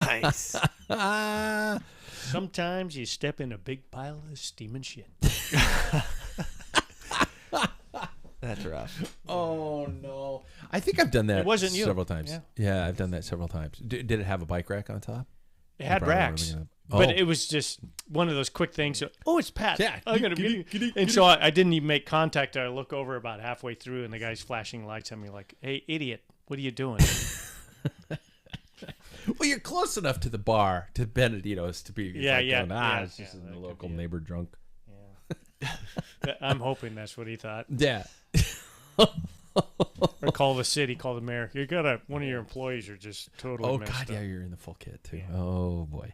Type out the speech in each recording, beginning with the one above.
Nice. Sometimes you step in a big pile of steaming shit. That's rough. Oh, no. I think I've done that It wasn't you. several times. Yeah, I've done that several times. Did it have a bike rack on top? It had racks, but it was just one of those quick things. Oh, it's Pat. Yeah. I'm gonna be. And so I didn't even make contact. I look over about halfway through, and the guy's flashing lights at me like, "Hey, idiot, what are you doing?" Well, you're close enough to the bar, to Benedito's, to be going, it's just that a could local be it. neighbor drunk. I'm hoping that's what he thought. Yeah. Or call the city, call the mayor. You got one of your employees are just totally messed God, up. yeah, you're in the full kit, too. Yeah. Oh, boy.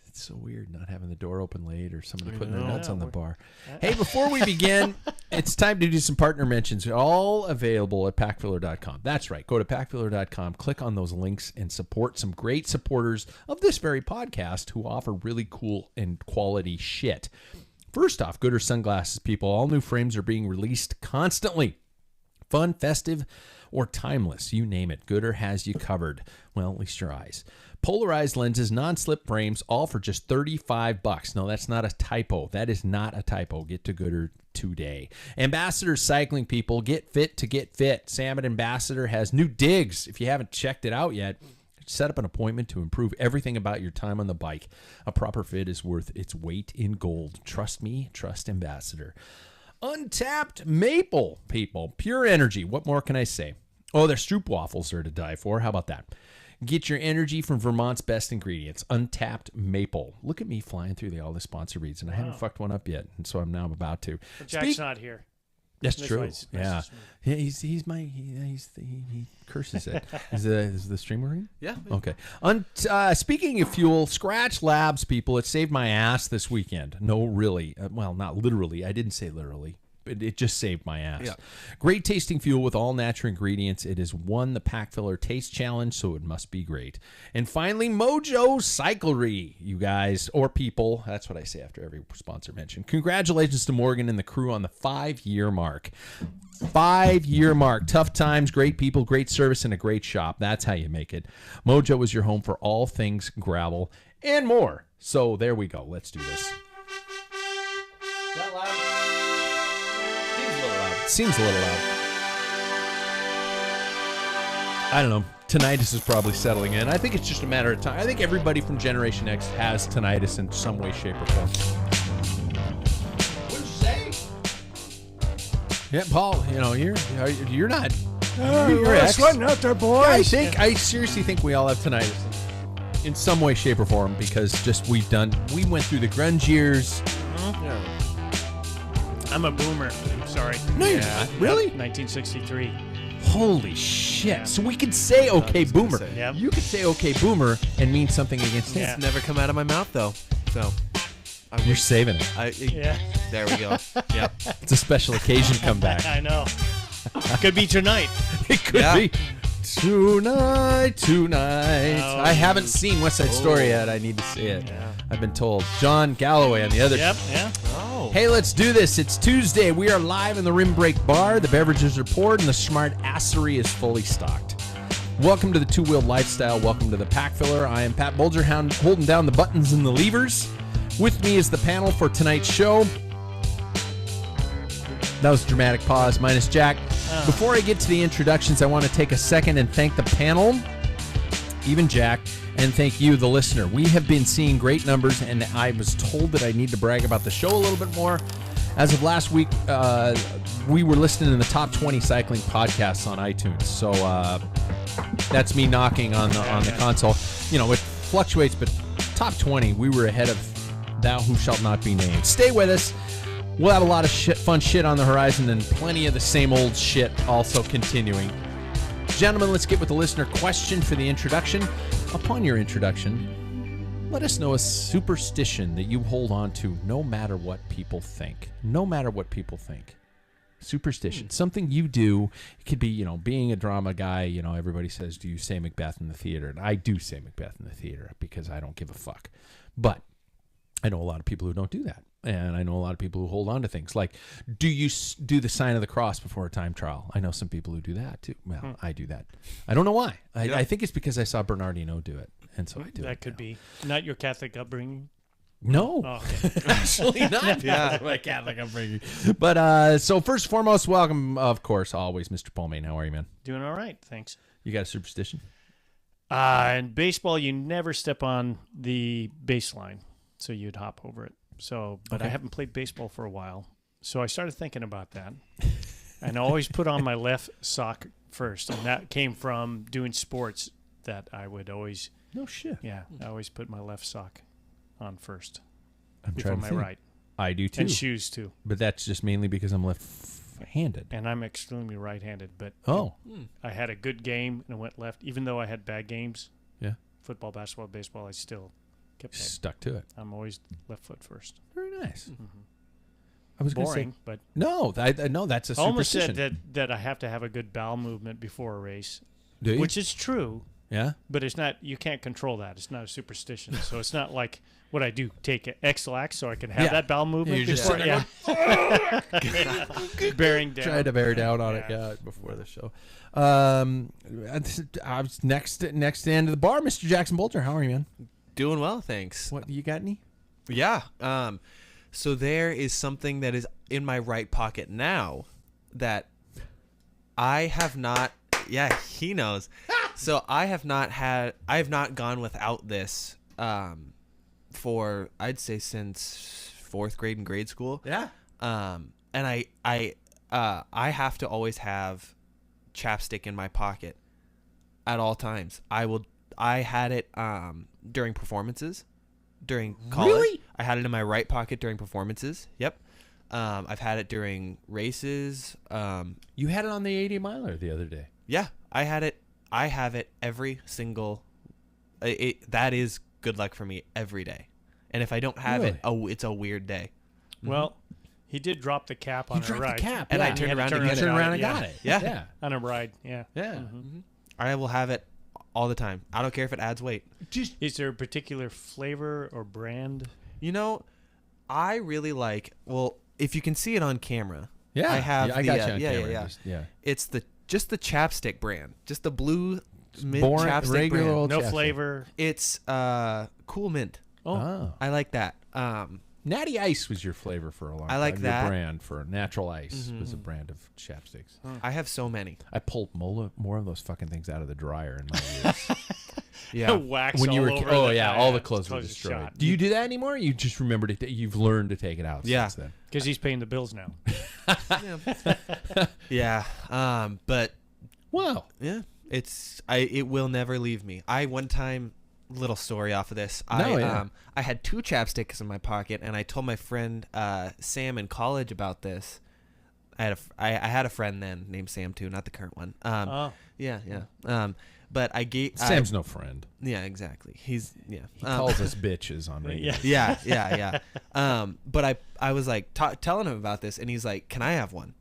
It's so weird not having the door open late or somebody putting their nuts on the bar. Hey, before we begin, it's time to do some partner mentions. All available at Packfiller.com. That's right. Go to Packfiller.com, click on those links, and support some great supporters of this very podcast who offer really cool and quality shit. First off, Gooder Sunglasses, people. All new frames are being released constantly. Fun, festive, or timeless. You name it. Gooder has you covered. Well, at least your eyes. Polarized lenses, non-slip frames, all for just $35. No, that's not a typo. That is not a typo. Get to Gooder today. Ambassador Cycling, people. Get fit to get fit. Sam at Ambassador has new digs. If you haven't checked it out yet, set up an appointment to improve everything about your time on the bike. A proper fit is worth its weight in gold. Trust me. Trust Ambassador. Untapped Maple, people. Pure energy. What more can I say? Oh, their Stroop waffles are to die for. How about that? Get your energy from Vermont's best ingredients, Untapped Maple. Look at me flying through all the sponsor reads, and I haven't fucked one up yet, and so I'm now about to. But Jack's not here. That's true. Yeah, he curses it. Is the stream working? Yeah. Okay. Speaking of fuel, Scratch Labs, people, it saved my ass this weekend. No, really. Well, not literally. I didn't say literally. It just saved my ass. Yeah. Great tasting fuel with all natural ingredients. It has won the Packfiller Taste Challenge, so it must be great. And finally, Mojo Cyclery, you guys, or people. That's what I say after every sponsor mention. Congratulations to Morgan and the crew on the 5-year mark. 5-year mark. Tough times, great people, great service, and a great shop. That's how you make it. Mojo is your home for all things gravel and more. So there we go. Let's do this. Is that loud? Seems a little loud. I don't know. Tinnitus is probably settling in. I think it's just a matter of time. I think everybody from Generation X has tinnitus in some way, shape, or form. What'd you say? Yeah, Paul, you're not. You're sweating out there, boy. I seriously think we all have tinnitus in some way, shape, or form because we went through the grunge years. Yeah. I'm a boomer. I'm sorry. No, you're not. Really? 1963. Holy shit. Yeah. So we could say okay boomer. Yep. You could say okay boomer and mean something against him. It's never come out of my mouth, though. So you're saving it. There we go. Yep. It's a special occasion comeback. I know. Could be tonight. It could be. Tonight. Oh, I haven't seen West Side Story yet. I need to see it. Yeah. I've been told. John Galloway on the other. Yep. Yeah. Oh. Hey, let's do this. It's Tuesday. We are live in the Rim Break Bar. The beverages are poured and the smart assery is fully stocked. Welcome to the Two-Wheeled Lifestyle. Welcome to the Packfiller. I am Pat Bulgerhound, holding down the buttons and the levers. With me is the panel for tonight's show. That was a dramatic pause, minus Jack. Before I get to the introductions, I want to take a second and thank the panel, even Jack, and thank you, the listener. We have been seeing great numbers, and I was told that I need to brag about the show a little bit more. As of last week, we were listed in the top 20 cycling podcasts on iTunes. So that's me knocking on the console. You know, it fluctuates, but top 20, we were ahead of Thou Who Shalt Not Be Named. Stay with us. We'll have a lot of fun shit on the horizon and plenty of the same old shit also continuing. Gentlemen, let's get with the listener question for the introduction. Upon your introduction, let us know a superstition that you hold on to no matter what people think. No matter what people think. Superstition. Something you do. It could be, being a drama guy, everybody says, do you say Macbeth in the theater? And I do say Macbeth in the theater because I don't give a fuck. But I know a lot of people who don't do that. And I know a lot of people who hold on to things. Like, do you do the sign of the cross before a time trial? I know some people who do that too. Well, I do that. I don't know why. I think it's because I saw Bernardino do it, and so I do it. That could be. Not your Catholic upbringing? No. Oh, okay. Actually not. Yeah, my Catholic upbringing. But so first and foremost, welcome, of course, always, Mr. Paulmain. How are you, man? Doing all right, thanks. You got a superstition? In baseball, you never step on the baseline, so you'd hop over it. So, but I haven't played baseball for a while, so I started thinking about that, and I always put on my left sock first, and that came from doing sports. That I would always, No shit. I always put my left sock on first I'm before trying to my think. right, I do too. and shoes too. But that's just mainly because I'm left-handed. And I'm extremely right-handed, but Oh. I had a good game and went left, even though I had bad games. Yeah. Football, basketball, baseball, I still kept. Stuck to it. I'm always left foot first. Very nice. I was going to say Boring, but no. No, that's a I almost superstition. said that I have to have a good bowel movement before a race, Do you? which is true, Yeah. but it's not. You can't control that. It's not a superstition. So it's not like what I do. Take X-Lax so I can have Yeah. that bowel movement. You're just before, bearing down. Try to bear down on it, before the show. I was next to the end of the bar, Mr. Jackson Bolter. How are you, man? Doing well, thanks. What you got any? Yeah. So there is something that is in my right pocket now that I have not. Yeah, he knows. So I have not gone without this for I'd say since 4th grade in grade school. Yeah. And I have to always have chapstick in my pocket at all times. I had it during performances, during college. Really? I had it in my right pocket during performances. Yep. I've had it during races. You had it on the 80 miler the other day. Yeah, I had it. I have it every single. That is good luck for me every day. And if I don't have it, it's a weird day. Well, he did drop the cap on a dropped the ride. cap, And yeah. I turned around to You get it. turned around and Yeah. got it. Yeah. Yeah. On a ride, yeah. Yeah. I will have it all the time. I don't care if it adds weight. Just Is there a particular flavor or brand? You know, I really like. Well, if you can see it on camera, yeah. I have. I got you on yeah, camera. yeah. Just- yeah. It's just the chapstick brand, just the blue mint Boring, chapstick regular brand. old No chapstick. flavor. It's cool mint. Oh. I like that. Natty Ice was your flavor for a long time. I like Your that. brand for Natural Ice was a brand of chapsticks. I have so many. I pulled more of those fucking things out of the dryer in my years. Yeah. Wax when you all were, over oh the- yeah, all the clothes were clothes destroyed. shot. Do you do that anymore? You just remember you've learned to take it out Yeah. since then. Because he's paying the bills now. Yeah. But Wow. yeah, it will never leave me. I one time, little story off of this. Yeah. I had 2 chapsticks in my pocket, and I told my friend Sam in college about this. I had a friend then named Sam too, not the current one. Oh. Yeah. But I gave Sam's no friend. Yeah, exactly. He's He calls us bitches on radio. Yeah. yeah. But I was like telling him about this, and he's like, "Can I have one?"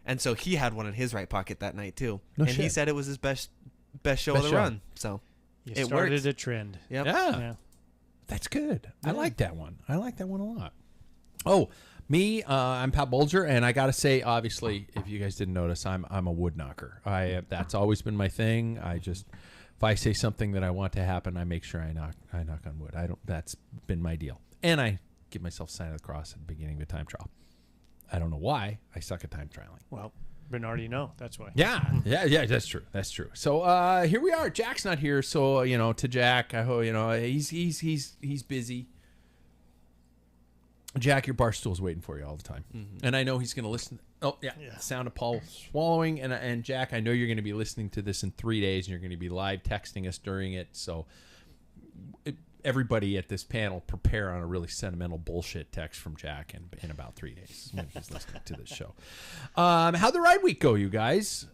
And so he had one in his right pocket that night too. No and he shit. said it was his best show of Best the show. run. So You it started works. a trend. Yep. Yeah. Yeah. That's good. I like that one. I like that one a lot. Oh, me, I'm Pat Bolger, and I got to say, obviously, if you guys didn't notice, I'm a wood knocker. That's always been my thing. If I say something that I want to happen, I make sure I knock on wood. That's been my deal. And I give myself a sign of the cross at the beginning of a time trial. I don't know why. I suck at time trialing. Well, Bernardi, no, that's why. Yeah, that's true. So here we are. Jack's not here, so to Jack, I hope he's busy. Jack, your bar stool's waiting for you all the time, and I know he's going to listen. Oh yeah, sound of Paul swallowing, and Jack, I know you're going to be listening to this in 3 days, and you're going to be live texting us during it. So everybody at this panel, prepare on a really sentimental bullshit text from Jack in about 3 days when he's listening to this show. How'd the ride week go, you guys?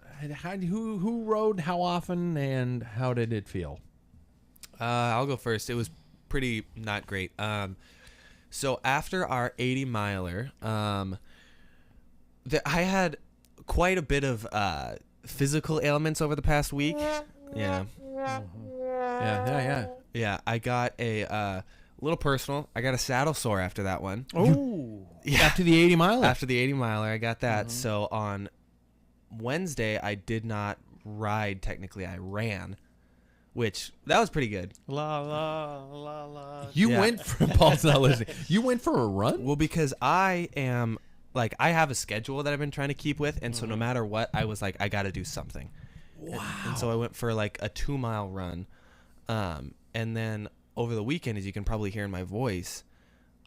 Who rode how often, and how did it feel? I'll go first. It was pretty not great. So after our 80 miler, I had quite a bit of physical ailments over the past week. Yeah. Yeah. Yeah, I got a A little personal. I got a saddle sore after that one. Oh. Yeah. After the 80 miler. After the 80 miler, I got that. So on Wednesday, I did not ride. Technically, I ran, which that was pretty good. La la la la. You Yeah. went for Paul's not listening. You went for a run? Well, because I am like I have a schedule that I've been trying to keep with, and so no matter what, I was like I got to do something. Wow. And so I went for like a 2-mile run, and then over the weekend, as you can probably hear in my voice,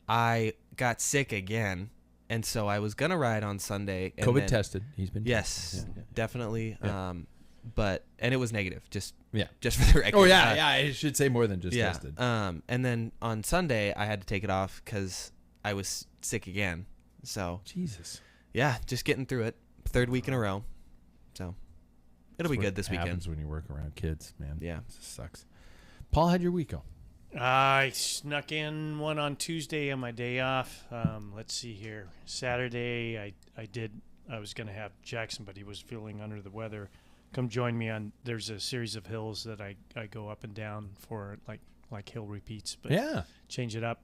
I got sick again, and so I was gonna ride on Sunday. And COVID tested. He's been Yes, tested. Yeah. definitely. Yeah. And it was negative. Just Yeah. for the record. Oh yeah, yeah. I should say more than just yeah. tested. And then on Sunday, I had to take it off because I was sick again. So Jesus. yeah, just getting through it. 3rd week in a row. So it'll be good this weekend. Happens when you work around kids, man. Yeah. It just sucks. Paul, how'd your week go? I snuck in one on Tuesday on my day off. Let's see here. Saturday, I was going to have Jackson, but he was feeling under the weather. Come join me on. There's a series of hills that I go up and down for like hill repeats, but Yeah. change it up.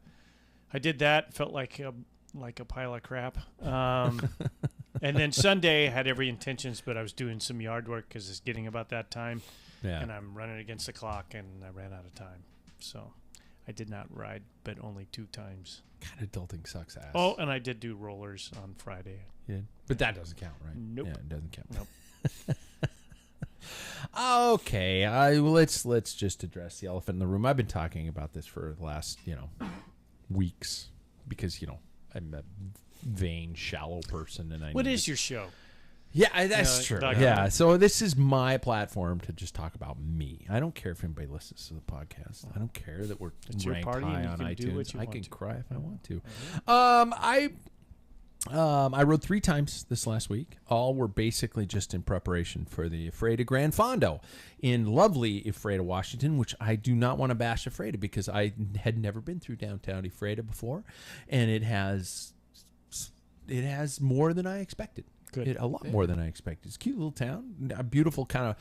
I did that. Felt like a pile of crap. And then Sunday, I had every intentions, but I was doing some yard work because it's getting about that time. Yeah. And I'm running against the clock, and I ran out of time. So I did not ride, but only 2 times. God, adulting sucks ass. Oh, and I did do rollers on Friday. Yeah. But that doesn't count, right? Nope. Yeah, it doesn't count. Nope. Okay, let's just address the elephant in the room. I've been talking about this for the last, weeks because, I'm a vain, shallow person, and What is your show? Yeah, that's true. Doug, Yeah, so this is my platform to just talk about me. I don't care if anybody listens to the podcast. I don't care that we're It's your ranked party high and you on can do iTunes. what you I want can to. cry if I want to. I rode 3 times this last week. All were basically just in preparation for the Ephrata Grand Fondo in lovely Ephrata, Washington, which I do not want to bash Ephrata because I had never been through downtown Ephrata before, and it has more than I expected. Good. A lot more than I expected. It's a cute little town, a beautiful kind of,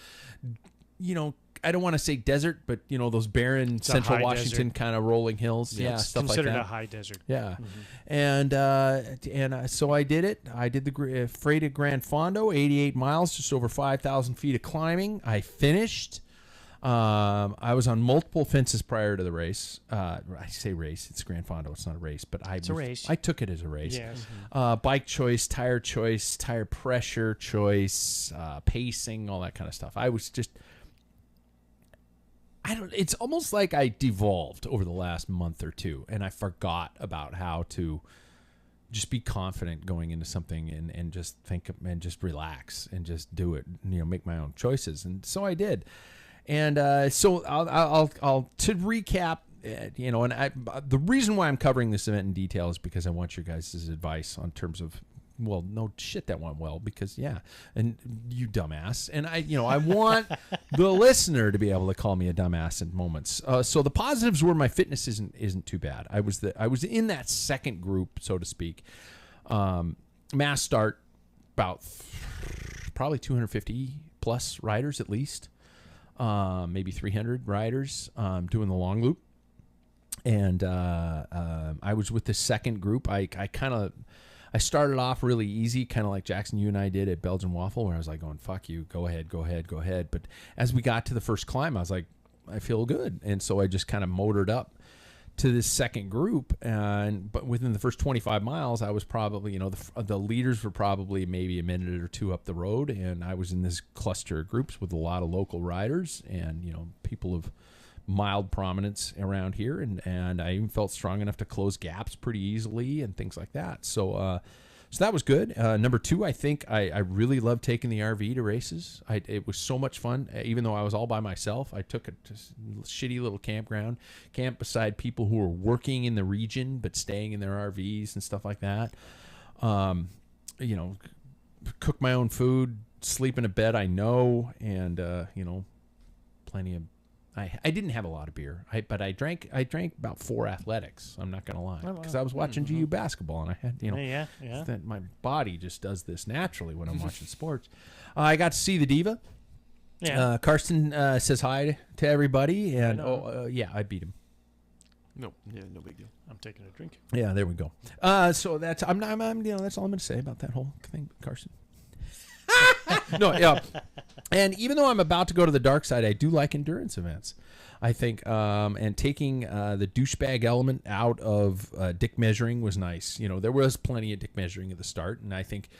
I don't want to say desert, but those barren It's a central high Washington desert. kind of rolling hills, It's stuff like considered that. a high desert. Yeah, and so I did it. I did the Ephrata Grand Fondo, 88 miles, just over 5,000 feet of climbing. I finished. I was on multiple fences prior to the race. I say race, it's Grand Fondo, it's not a race, but It's a race. I took it as a race. Yes. Bike choice, tire pressure choice, pacing, all that kind of stuff. I was just, it's almost like I devolved over the last month or two, and I forgot about how to just be confident going into something and just think and just relax and just do it, make my own choices. And so I did. And so I'll to recap, the reason why I'm covering this event in detail is because I want your guys' advice on terms of, well, no shit that went well because and you dumbass, and I want the listener to be able to call me a dumbass in moments. So the positives were my fitness isn't too bad. I was in that second group, so to speak. Mass start, about probably 250 plus riders at least. Maybe 300 riders doing the long loop, and I was with the second group. I started off really easy, kind of like Jackson, you and I did at Belgian Waffle, where I was like going, "Fuck you, go ahead." But as we got to the first climb, I was like, "I feel good," and so I just kind of motored up to this second group, but within the first 25 miles, I was probably, the leaders were probably maybe a minute or two up the road, and I was in this cluster of groups with a lot of local riders and, people of mild prominence around here, and I even felt strong enough to close gaps pretty easily and things like that. So that was good. Number 2, I think I really loved taking the RV to races. It was so much fun. Even though I was all by myself, I took a shitty little campground, camped beside people who were working in the region but staying in their RVs and stuff like that. Cook my own food, sleep in a bed I know, and plenty of. I didn't have a lot of beer, but I drank about 4 athletics. I'm not gonna lie, because I was watching GU basketball, and I had Yeah. that my body just does this naturally when I'm watching sports. I got to see the Diva. Yeah. Karsten says hi to everybody, and I beat him. No, yeah, no big deal. I'm taking a drink. Yeah, there we go. So that's I'm that's all I'm going to say about that whole thing, Carson. No, yeah. And even though I'm about to go to the dark side, I do like endurance events. I think, and taking the douchebag element out of dick measuring was nice. There was plenty of dick measuring at the start, and I think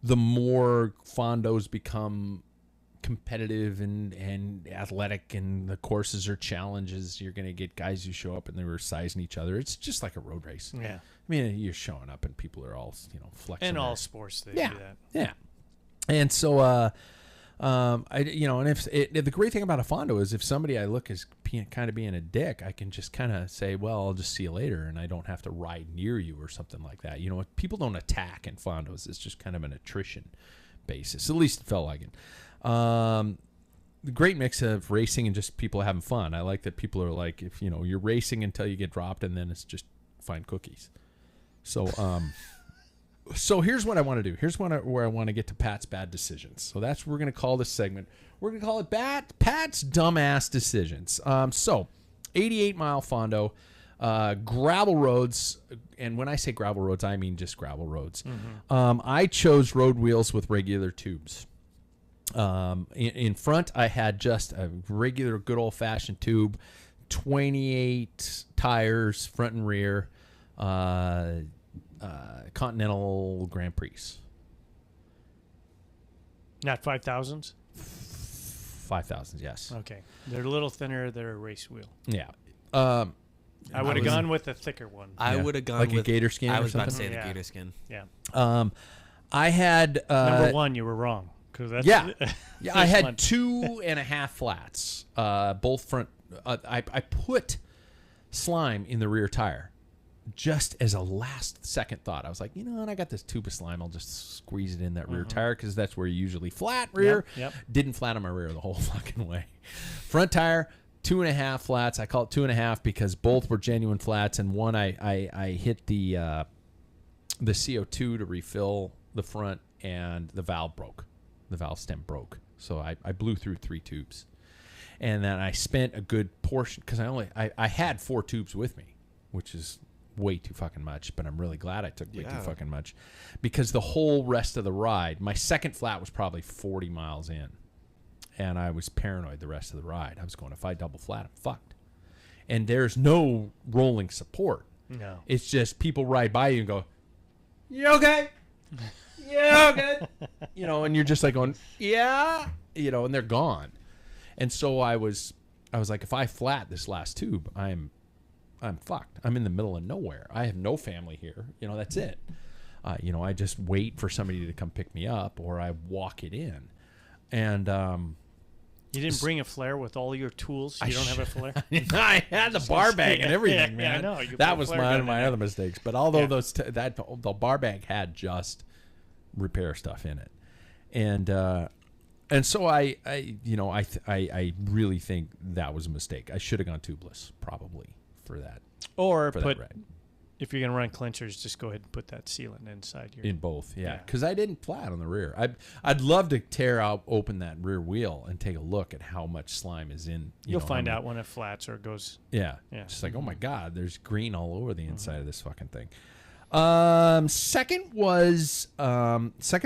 the more fondos become competitive and athletic, and the courses are challenges, you're going to get guys who show up and they were sizing each other. It's just like a road race. Yeah. I mean, you're showing up and people are all flexing. In all their, sports, they yeah, do that. yeah. And so, and if the great thing about a fondo is if somebody I look is kind of being a dick, I can just kind of say, well, I'll just see you later, and I don't have to ride near you or something like that. People don't attack in fondos. It's just kind of an attrition basis. At least it felt like it. The great mix of racing and just people having fun. I like that people are like, if you're racing until you get dropped, and then it's just find cookies. So, So here's what I want to do. Here's where I want to get to Pat's bad decisions. So that's what we're going to call this segment. We're going to call it Pat's dumbass decisions. So 88-mile fondo, gravel roads, and when I say gravel roads, I mean just gravel roads. Mm-hmm. I chose road wheels with regular tubes. In front, I had just a regular good old-fashioned tube, 28 tires, front and rear, Continental Grand Prix. Not 5,000s? 5,000s, yes. Okay. They're a little thinner. They're a race wheel. Yeah. I would have gone with the thicker one. I would have gone like with a gator skin. I or was about to something? say the Yeah. gator skin. Yeah. I had Number one, you were wrong. That's, yeah. I had one. 2.5 flats, both front. I put slime in the rear tire just as a last second thought. I was like, and I got this tube of slime. I'll just squeeze it in that rear tire because that's where you usually flat rear. Yep. Didn't flat on my rear the whole fucking way. Front tire, 2.5 flats. I call it 2.5 because both were genuine flats, and one I hit the CO2 to refill the front, and the valve broke. The valve stem broke. So I blew through 3 tubes. And then I spent a good portion, because I had 4 tubes with me, which is way too fucking much, but I'm really glad I took way too fucking much, because the whole rest of the ride, my second flat was probably 40 miles in, and I was paranoid the rest of the ride. I was going, if I double flat, I'm fucked. And there's no rolling support. No. It's just people ride by you and go, you okay? Yeah, good. And you're just like going, yeah, and they're gone. And so I was like, if I flat this last tube, I'm fucked. I'm in the middle of nowhere. I have no family here. That's it. I just wait for somebody to come pick me up, or I walk it in. And you didn't bring a flare with all your tools? You don't have a flare? I had the bar bag and everything, man. Yeah, I know. That was one of my other mistakes. But although the bar bag had just repair stuff in it, and so I really think that was a mistake. I should have gone tubeless probably for that. Or for put, that ride. If you're gonna run clinchers, just go ahead and put that sealant inside your. In both, yeah, because I didn't flat on the rear. I'd love to tear open that rear wheel and take a look at how much slime is in. You'll find out when it flats or it goes. Yeah, yeah. Just like, oh my god, there's green all over the inside of this fucking thing. Second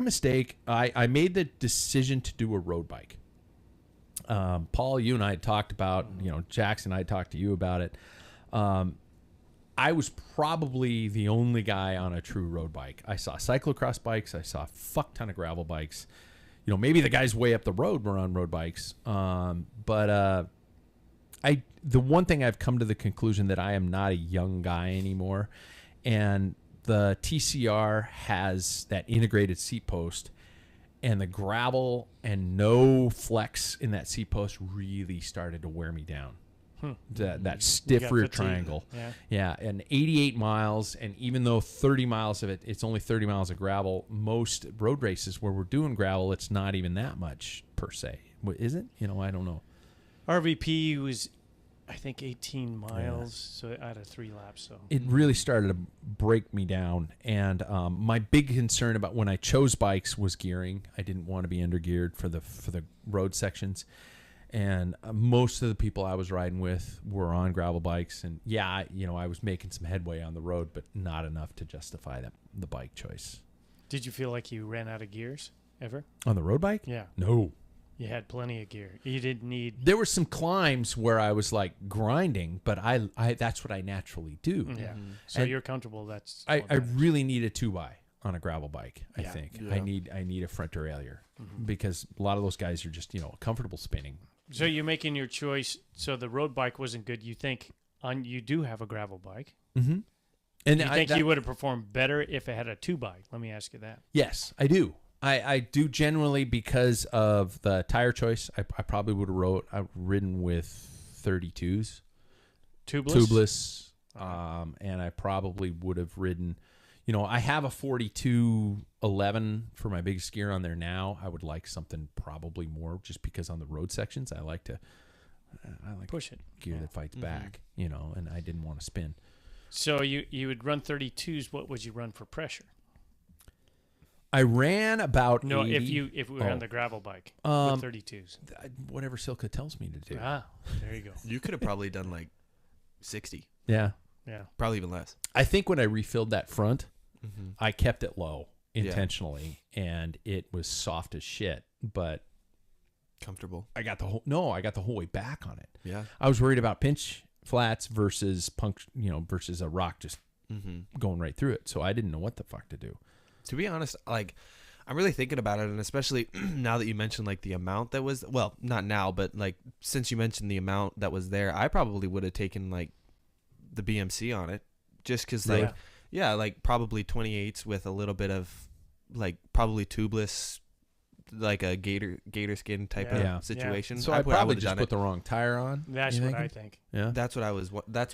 mistake. I made the decision to do a road bike. Paul, you and I had talked about, Jackson, I talked to you about it. I was probably the only guy on a true road bike. I saw cyclocross bikes. I saw a fuck ton of gravel bikes. Maybe the guys way up the road were on road bikes. But the one thing I've come to the conclusion that I am not a young guy anymore, and the TCR has that integrated seat post, and the gravel and no flex in that seat post really started to wear me down. That stiff rear triangle. Yeah, and 88 miles, and even though 30 miles of it's only 30 miles of gravel, most road races where we're doing gravel, it's not even that much per se. Is it? I don't know. RVP was, I think, 18 miles, so out of 3 laps. So it really started to break me down, and my big concern about when I chose bikes was gearing. I didn't want to be undergeared for the road sections, And most of the people I was riding with were on gravel bikes. And I was making some headway on the road, but not enough to justify the bike choice. Did you feel like you ran out of gears ever? On the road bike? Yeah. No. You had plenty of gear. You didn't need. There were some climbs where I was like grinding, but I that's what I naturally do. Yeah. So And you're comfortable. That's. I what matters. really need a 2x on a gravel bike. I Yeah. think Yeah. I need a front derailleur because a lot of those guys are just comfortable spinning. So you're making your choice. So the road bike wasn't good. You think you do have a gravel bike. Mm-hmm. And Do you think you would have performed better if it had a 2x? Let me ask you that. Yes, I do. I do generally because of the tire choice. I probably would have ridden with 32s, tubeless, and I probably would have ridden. I have a 4211 for my biggest gear on there now. I would like something probably more, just because on the road sections I like Push it. gear that fights back. And I didn't want to spin. So you would run 32s. What would you run for pressure? I ran about No, 80, if we were on the gravel bike with 32s. whatever Silka tells me to do. Ah, there you go. You could have probably done like 60, Yeah. Yeah. probably even less. I think when I refilled that front, I kept it low Yeah. intentionally, and it was soft as shit. But Comfortable. I got the whole way back on it. Yeah. I was worried about pinch flats versus versus a rock just going right through it. So I didn't know what the fuck to do. To be honest, like, I'm really thinking about it, and especially now that you mentioned like the amount that was, well, not now, but like since you mentioned the amount that was there, I probably would have taken like the BMC on it, just because like, like probably 28s with a little bit of like probably tubeless, like a gator skin type Yeah. of situation. So I probably would've just done put it. the wrong tire on. That's you what thinking? I think. Yeah. That's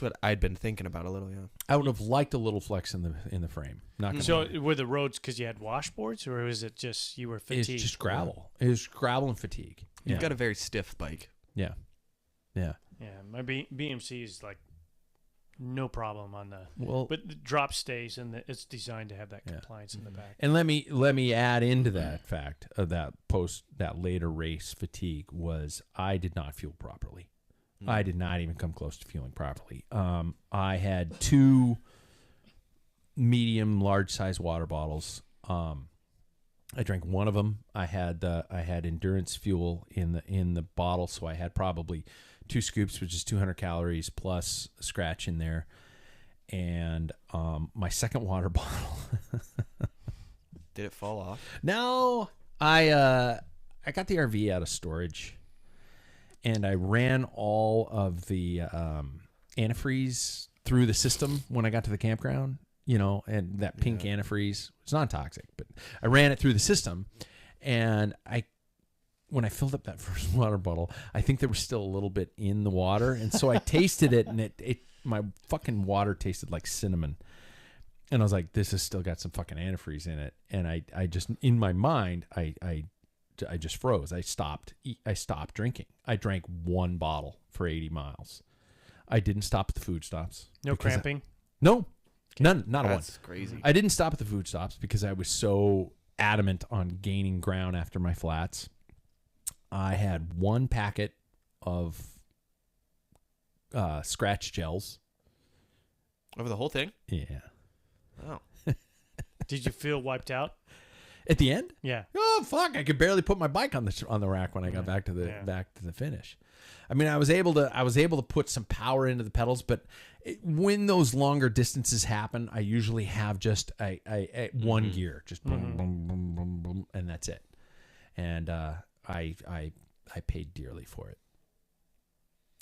what I'd been thinking about a little. Yeah. I would have liked a little flex in the frame. Not gonna So lie. were the roads because you had washboards, or was it just you were fatigued? It's just gravel. It was gravel and fatigue. You've got a very stiff bike. Yeah. Yeah, my BMC is like no problem on the. Well, But the drop stays, and it's designed to have that compliance in the back. and let me add into that fact of that later race fatigue was I did not fuel properly. I did not even come close to fueling properly. I had 2 medium large size water bottles. I drank one of them. I had endurance fuel in the bottle, so I had probably 2 scoops, which is 200 calories plus a scratch in there. And my second water bottle. Did it fall off? No, I got the RV out of storage, and I ran all of the antifreeze through the system when I got to the campground. And that pink antifreeze, it's non-toxic, but I ran it through the system, and when I filled up that first water bottle, I think there was still a little bit in the water, and so I tasted it, and my fucking water tasted like cinnamon. And I was like, this has still got some fucking antifreeze in it. And I just, in my mind, I just froze. I stopped drinking. I drank 1 bottle for 80 miles. I didn't stop at the food stops. No cramping? No, none, not a one. That's crazy. I didn't stop at the food stops because I was so adamant on gaining ground after my flats. I had 1 packet of scratch gels. Over the whole thing? Yeah. Oh. Did you feel wiped out? At the end? Yeah. Oh fuck! I could barely put my bike on the rack when I got back to the finish. I mean, I was able to put some power into the pedals, but when those longer distances happen, I usually have just a one gear, just boom, boom, boom, boom, boom, and that's it. And I paid dearly for it.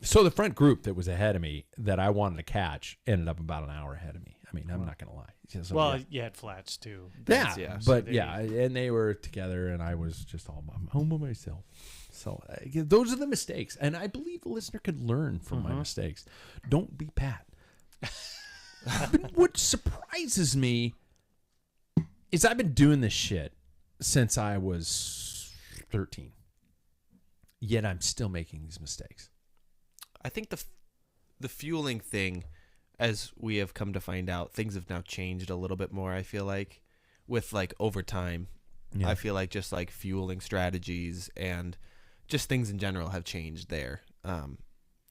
So the front group that was ahead of me that I wanted to catch ended up about an hour ahead of me. I mean, I'm not gonna lie. So, Well, you had flats too. yeah. But and they were together, and I was just all home by myself. So those are the mistakes, and I believe the listener could learn from my mistakes. Don't be Pat. But what surprises me is I've been doing this shit since I was 13, yet I'm still making these mistakes. I think the fueling thing, as we have come to find out, things have now changed a little bit more, I feel like, with like over time. Yeah. I feel like just like fueling strategies and just things in general have changed there.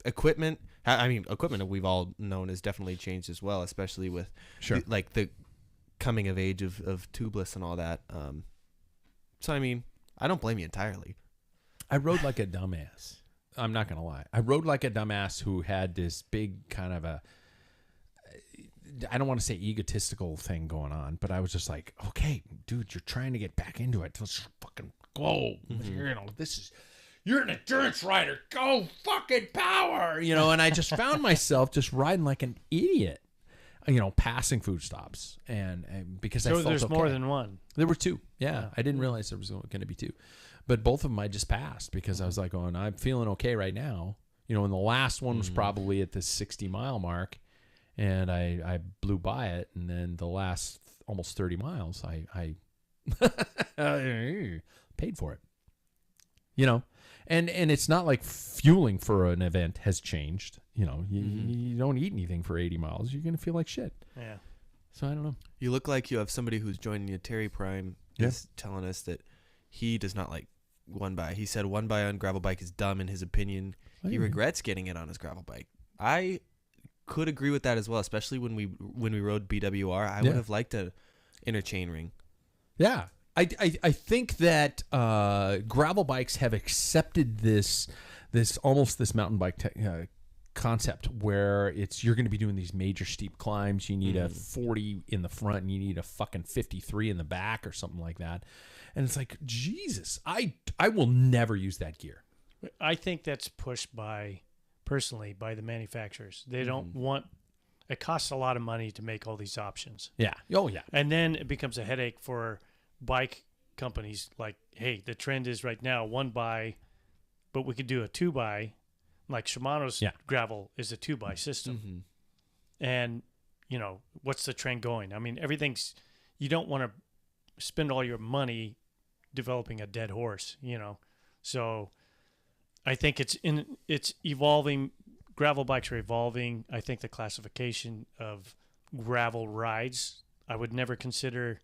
Equipment that we've all known has definitely changed as well, especially with the coming of age of tubeless and all that. So I mean, I don't blame you entirely. I rode like a dumbass. I'm not gonna lie. I rode like a dumbass who had this big kind of I don't want to say egotistical thing going on, but I was just like, okay, dude, you're trying to get back into it. Let's fucking go. You know, you're an endurance rider. Go fucking power. You know, and I just found myself just riding like an idiot, you know, passing food stops. And because I felt there's okay. more than one. There were two. Yeah. I didn't realize there was going to be two. But both of them I just passed because I was like, I'm feeling okay right now. You know, and the last one was probably at the 60-mile mark. And I blew by it, and then the last almost 30 miles, I paid for it. You know, and it's not like fueling for an event has changed. You know, you don't eat anything for 80 miles. You're going to feel like shit. Yeah. So I don't know. You look like you have somebody who's joining you. Terry Prime is telling us that he does not like one by. He said one by on gravel bike is dumb in his opinion. He regrets getting it on his gravel bike. I could agree with that as well, especially when we rode BWR. I would have liked a interchain ring. Yeah. I think that gravel bikes have accepted this mountain bike concept where you're going to be doing these major steep climbs. You need a 40 in the front and you need a fucking 53 in the back or something like that. And it's like, Jesus, I will never use that gear. I think that's pushed personally by the manufacturers. They don't want, it costs a lot of money to make all these options. Yeah. Oh yeah. And then it becomes a headache for bike companies like, hey, the trend is right now 1x, but we could do a 2x. Like Shimano's gravel is a 2x system. And, you know, what's the trend going? I mean, you don't want to spend all your money developing a dead horse, you know. So I think it's evolving. Gravel bikes are evolving. I think the classification of gravel rides, I would never consider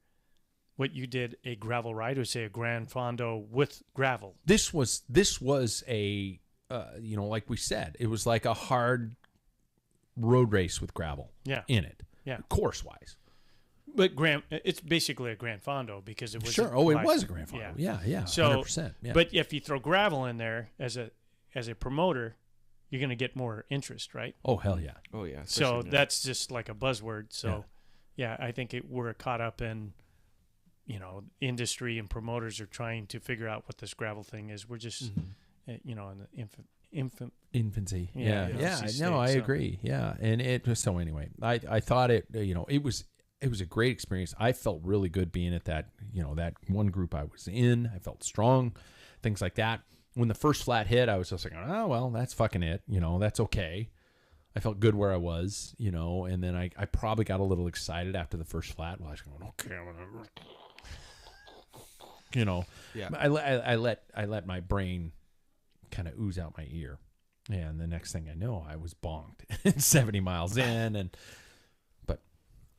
what you did a gravel ride. I would say a Gran Fondo with gravel. This was a, you know, like we said, it was like a hard road race with gravel in it. Yeah. Course-wise. But it's basically a Gran Fondo because it was it was a Gran Fondo. Yeah. So, 100%. Yeah. But if you throw gravel in there as a promoter, you're going to get more interest, right? Oh hell yeah. Oh yeah. So that's just like a buzzword. So yeah, I think we're caught up in, you know, industry and promoters are trying to figure out what this gravel thing is. We're just, you know, in the infancy. Yeah. No, I agree. Yeah. And so anyway, I thought it, you know, it was a great experience. I felt really good being at that, you know, that one group I was in. I felt strong, things like that. When the first flat hit, I was just like, oh, well, that's fucking it. You know, that's okay. I felt good where I was, you know, and then I probably got a little excited after the first flat. Well, I was going, okay, I'm gonna, you know, I let my brain kind of ooze out my ear. And the next thing I know, I was bonked 70 miles in. But,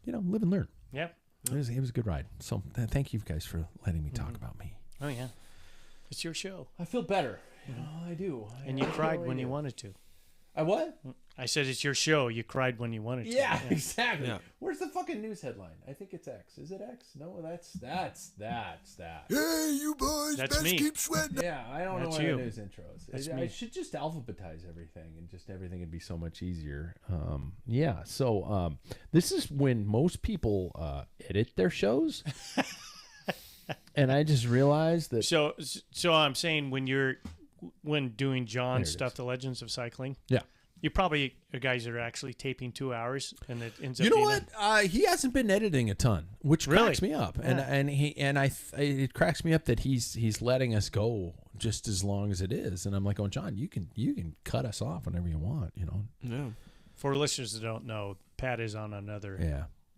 you know, live and learn. Yeah. It was a good ride. So thank you guys for letting me talk about me. Oh, yeah. It's your show. I feel better. You know, I do. And you cried when you wanted to. I what? I said it's your show. You cried when you wanted to. Yeah, exactly. Yeah. Where's the fucking news headline? I think it's X. Is it X? No, that's that. Hey, you boys, that's best me. keep sweating. Yeah, I don't know what a news intro is. That's I me. should just alphabetize everything, and just everything would be so much easier. Yeah. So this is when most people edit their shows. And I just realized that. So I'm saying when doing John's stuff, the Legends of Cycling. Yeah. You probably are guys that are actually taping 2 hours, and it ends up. You know what? He hasn't been editing a ton, which cracks me up, Yeah. it cracks me up that he's letting us go just as long as it is, and I'm like, oh, John, you can cut us off whenever you want, you know. Yeah. For listeners that don't know, Pat is on another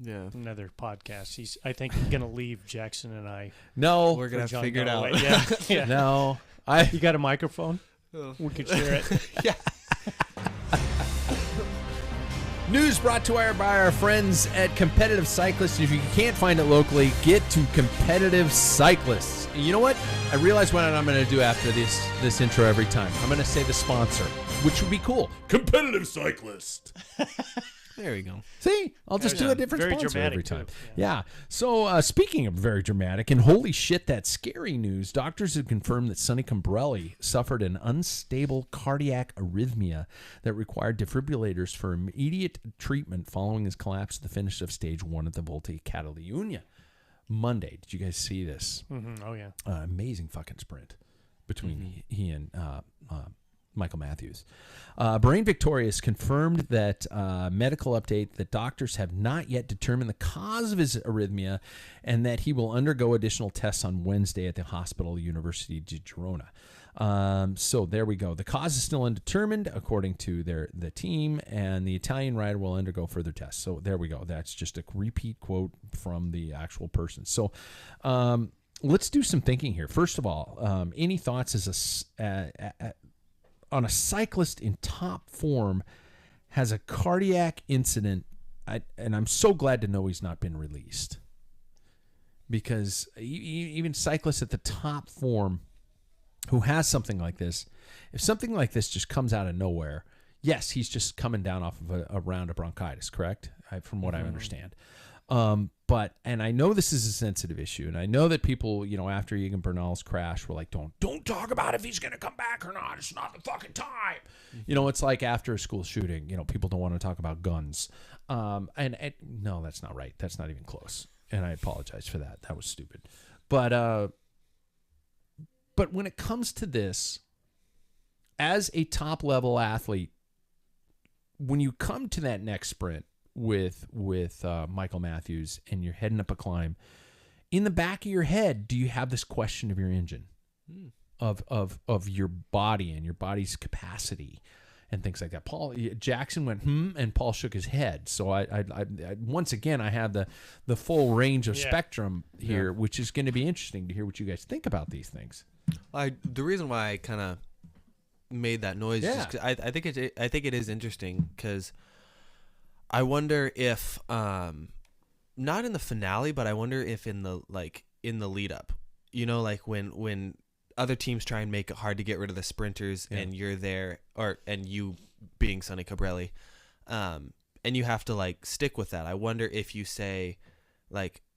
podcast. He's, I think, going to leave Jackson and I. No, we're gonna have to figure it out. Yeah. No, you got a microphone? Oh. We could share it. Yeah. News brought to you by our friends at Competitive Cyclists. If you can't find it locally, get to Competitive Cyclists. You know what? I realize what I'm going to do after this intro every time. I'm going to say the sponsor, which would be cool. Competitive Cyclist. There we go. See, I'll just do a different very sponsor every time. too. Yeah. So speaking of very dramatic, and holy shit, that's scary news. Doctors have confirmed that Sonny Cambrelli suffered an unstable cardiac arrhythmia that required defibrillators for immediate treatment following his collapse at the finish of stage 1 at the Volta a Catalunya Monday. Did you guys see this? Mm-hmm. Oh yeah. Amazing fucking sprint between he and Michael Matthews. Bahrain Victorious confirmed that medical update that doctors have not yet determined the cause of his arrhythmia and that he will undergo additional tests on Wednesday at the Hospital University de Girona. So there we go. The cause is still undetermined, according to the team, and the Italian rider will undergo further tests. So there we go. That's just a repeat quote from the actual person. So let's do some thinking here. First of all, any thoughts as on a cyclist in top form has a cardiac incident, and I'm so glad to know he's not been released, because even cyclists at the top form who has something like this, if something like this just comes out of nowhere, yes, he's just coming down off of a round of bronchitis, correct? From what I understand. But I know this is a sensitive issue, and I know that people, after Egan Bernal's crash, were like, don't talk about if he's going to come back or not. It's not the fucking time. It's like after a school shooting, people don't want to talk about guns. And no, that's not right. That's not even close. And I apologize for that. That was stupid. But when it comes to this, as a top level athlete, when you come to that next sprint with Michael Matthews and you're heading up a climb, in the back of your head, do you have this question of your engine, of your body and your body's capacity and things like that? Jackson went and Paul shook his head. So I once again I have the full range of spectrum here, which is going to be interesting to hear what you guys think about these things. The reason why I kind of made that noise is 'cause I think it is interesting, because I wonder if not in the finale, but I wonder if in the lead up, like when other teams try and make it hard to get rid of the sprinters, and you're there, and you being Sonny Cabrelli, and you have to stick with that. I wonder if you say,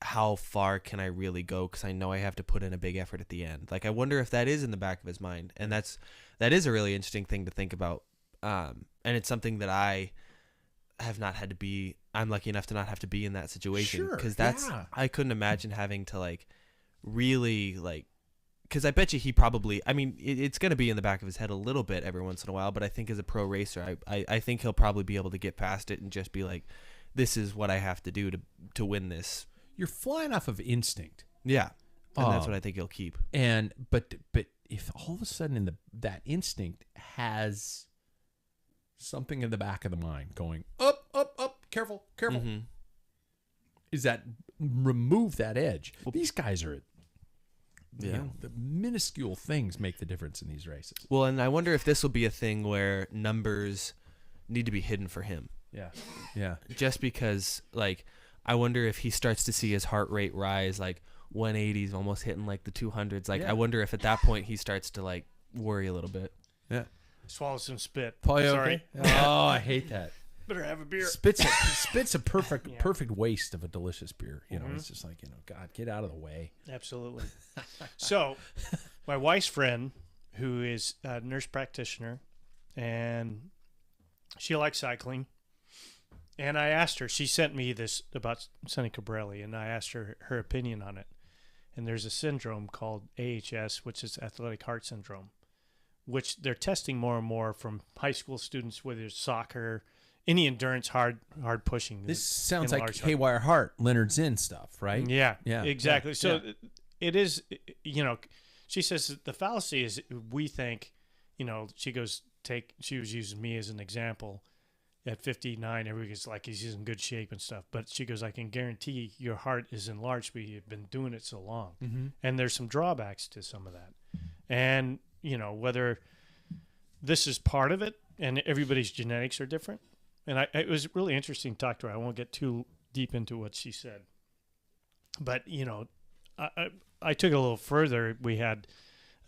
how far can I really go, because I know I have to put in a big effort at the end. I wonder if that is in the back of his mind, and that is a really interesting thing to think about. And it's something that I have not had to be. I'm lucky enough to not have to be in that situation, because I couldn't imagine having to really because I bet you he probably, it's going to be in the back of his head a little bit every once in a while, but I think as a pro racer, I think he'll probably be able to get past it and just be like, this is what I have to do to win this. You're flying off of instinct. Yeah. And that's what I think he'll keep. But if all of a sudden that instinct has something in the back of the mind going up, careful, is that remove that edge? These guys are, the minuscule things make the difference in these races. Well, and I wonder if this will be a thing where numbers need to be hidden for him. Yeah. Just because, I wonder if he starts to see his heart rate rise, 180s, almost hitting the 200s. I wonder if at that point he starts to worry a little bit. Yeah. Swallow some spit. Sorry. Oh, I hate that. Better have a beer. Spit's a perfect waste of a delicious beer. It's just God, get out of the way. Absolutely. So, my wife's friend, who is a nurse practitioner, and she likes cycling. And I asked her, she sent me this about Sonny Cabrelli, and I asked her opinion on it. And there's a syndrome called AHS, which is athletic heart syndrome, which they're testing more and more from high school students, whether it's soccer, any endurance, hard pushing. This sounds like Haywire Heart, Leonard Zinn stuff, right? Yeah, exactly. So it is, she says the fallacy is we think, she was using me as an example. At 59, everybody's like he's in good shape and stuff. But she goes, I can guarantee your heart is enlarged because you've been doing it so long. Mm-hmm. And there's some drawbacks to some of that. And, whether this is part of it, and everybody's genetics are different. And it was really interesting to talk to her. I won't get too deep into what she said. But, I took it a little further. We had,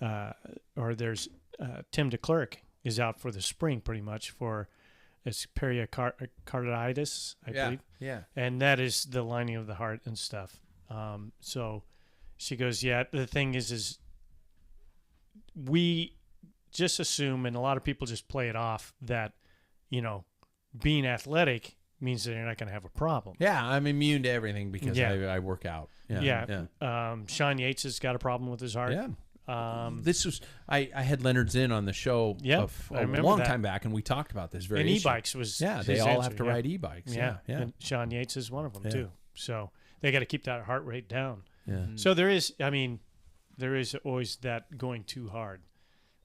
there's Tim DeClerc is out for the spring pretty much for it's pericarditis, I believe. Yeah. And that is the lining of the heart and stuff. So she goes, yeah, the thing is we just assume, and a lot of people just play it off, that, being athletic means that you're not going to have a problem. Yeah, I'm immune to everything because I work out. Yeah. Sean Yates has got a problem with his heart. Yeah. This was I had Leonard Zinn on the show a long time back, and we talked about this very. And issue. e-bikes was they all have to ride e-bikes. Yeah. And Sean Yates is one of them too. So they got to keep that heart rate down. Yeah. So there is always that going too hard.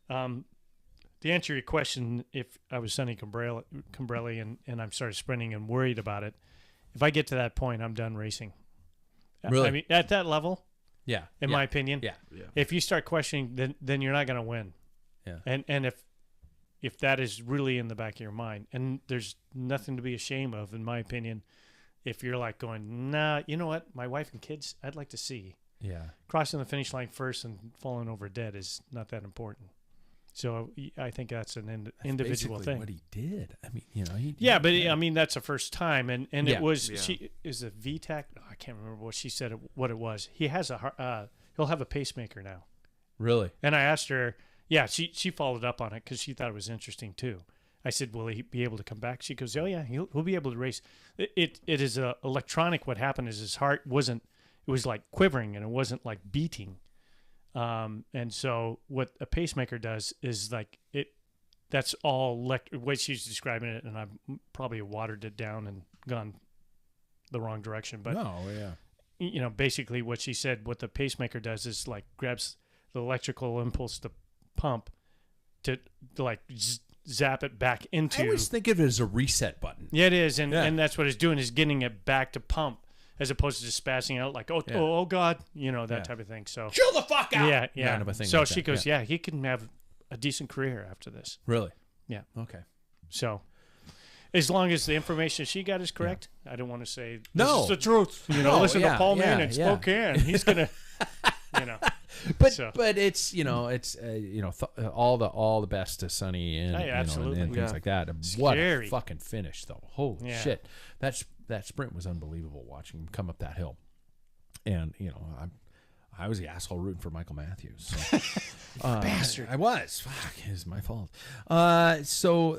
To answer your question, if I was Sonny Cambrelli and I'm started sprinting and worried about it, if I get to that point, I'm done racing. Really? I mean, at that level. Yeah. In my opinion. Yeah. If you start questioning, then you're not going to win. Yeah. And if that is really in the back of your mind, and there's nothing to be ashamed of, in my opinion, if you're like going, nah, you know what, my wife and kids, I'd like to see. Yeah. Crossing the finish line first and falling over dead is not that important. So I think that's an individual thing. What he did. I mean, I mean, that's the first time, and it was she is a VTAC. Oh, I can't remember what she said. What it was. He has he'll have a pacemaker now. Really? And I asked her. Yeah, she followed up on it because she thought it was interesting too. I said, "Will he be able to come back?" She goes, "Oh yeah, he'll be able to race." It is electronic. What happened is his heart wasn't. It was like quivering, and it wasn't like beating. And so what a pacemaker does is like that's all the way she's describing it, and I've probably watered it down and gone the wrong direction. But basically what she said, what the pacemaker does is like grabs the electrical impulse to pump to like zap it back into. I always think of it as a reset button. Yeah, it is. And that's what it's doing, is getting it back to pump, as opposed to just spazzing out like, oh God, that type of thing. So chill the fuck out. Yeah. Kind of a thing so like she that. goes, he can have a decent career after this. Really? Yeah. Okay. So as long as the information she got is correct, I don't want to say this No. is the truth. Listen to Paul Mann in Spokane. He's gonna, But it's all the best to Sonny and absolutely. and things like that. What a fucking finish though! Holy shit! That sprint was unbelievable. Watching him come up that hill, and I was the asshole rooting for Michael Matthews. So. Bastard! I was. Fuck, it's my fault. So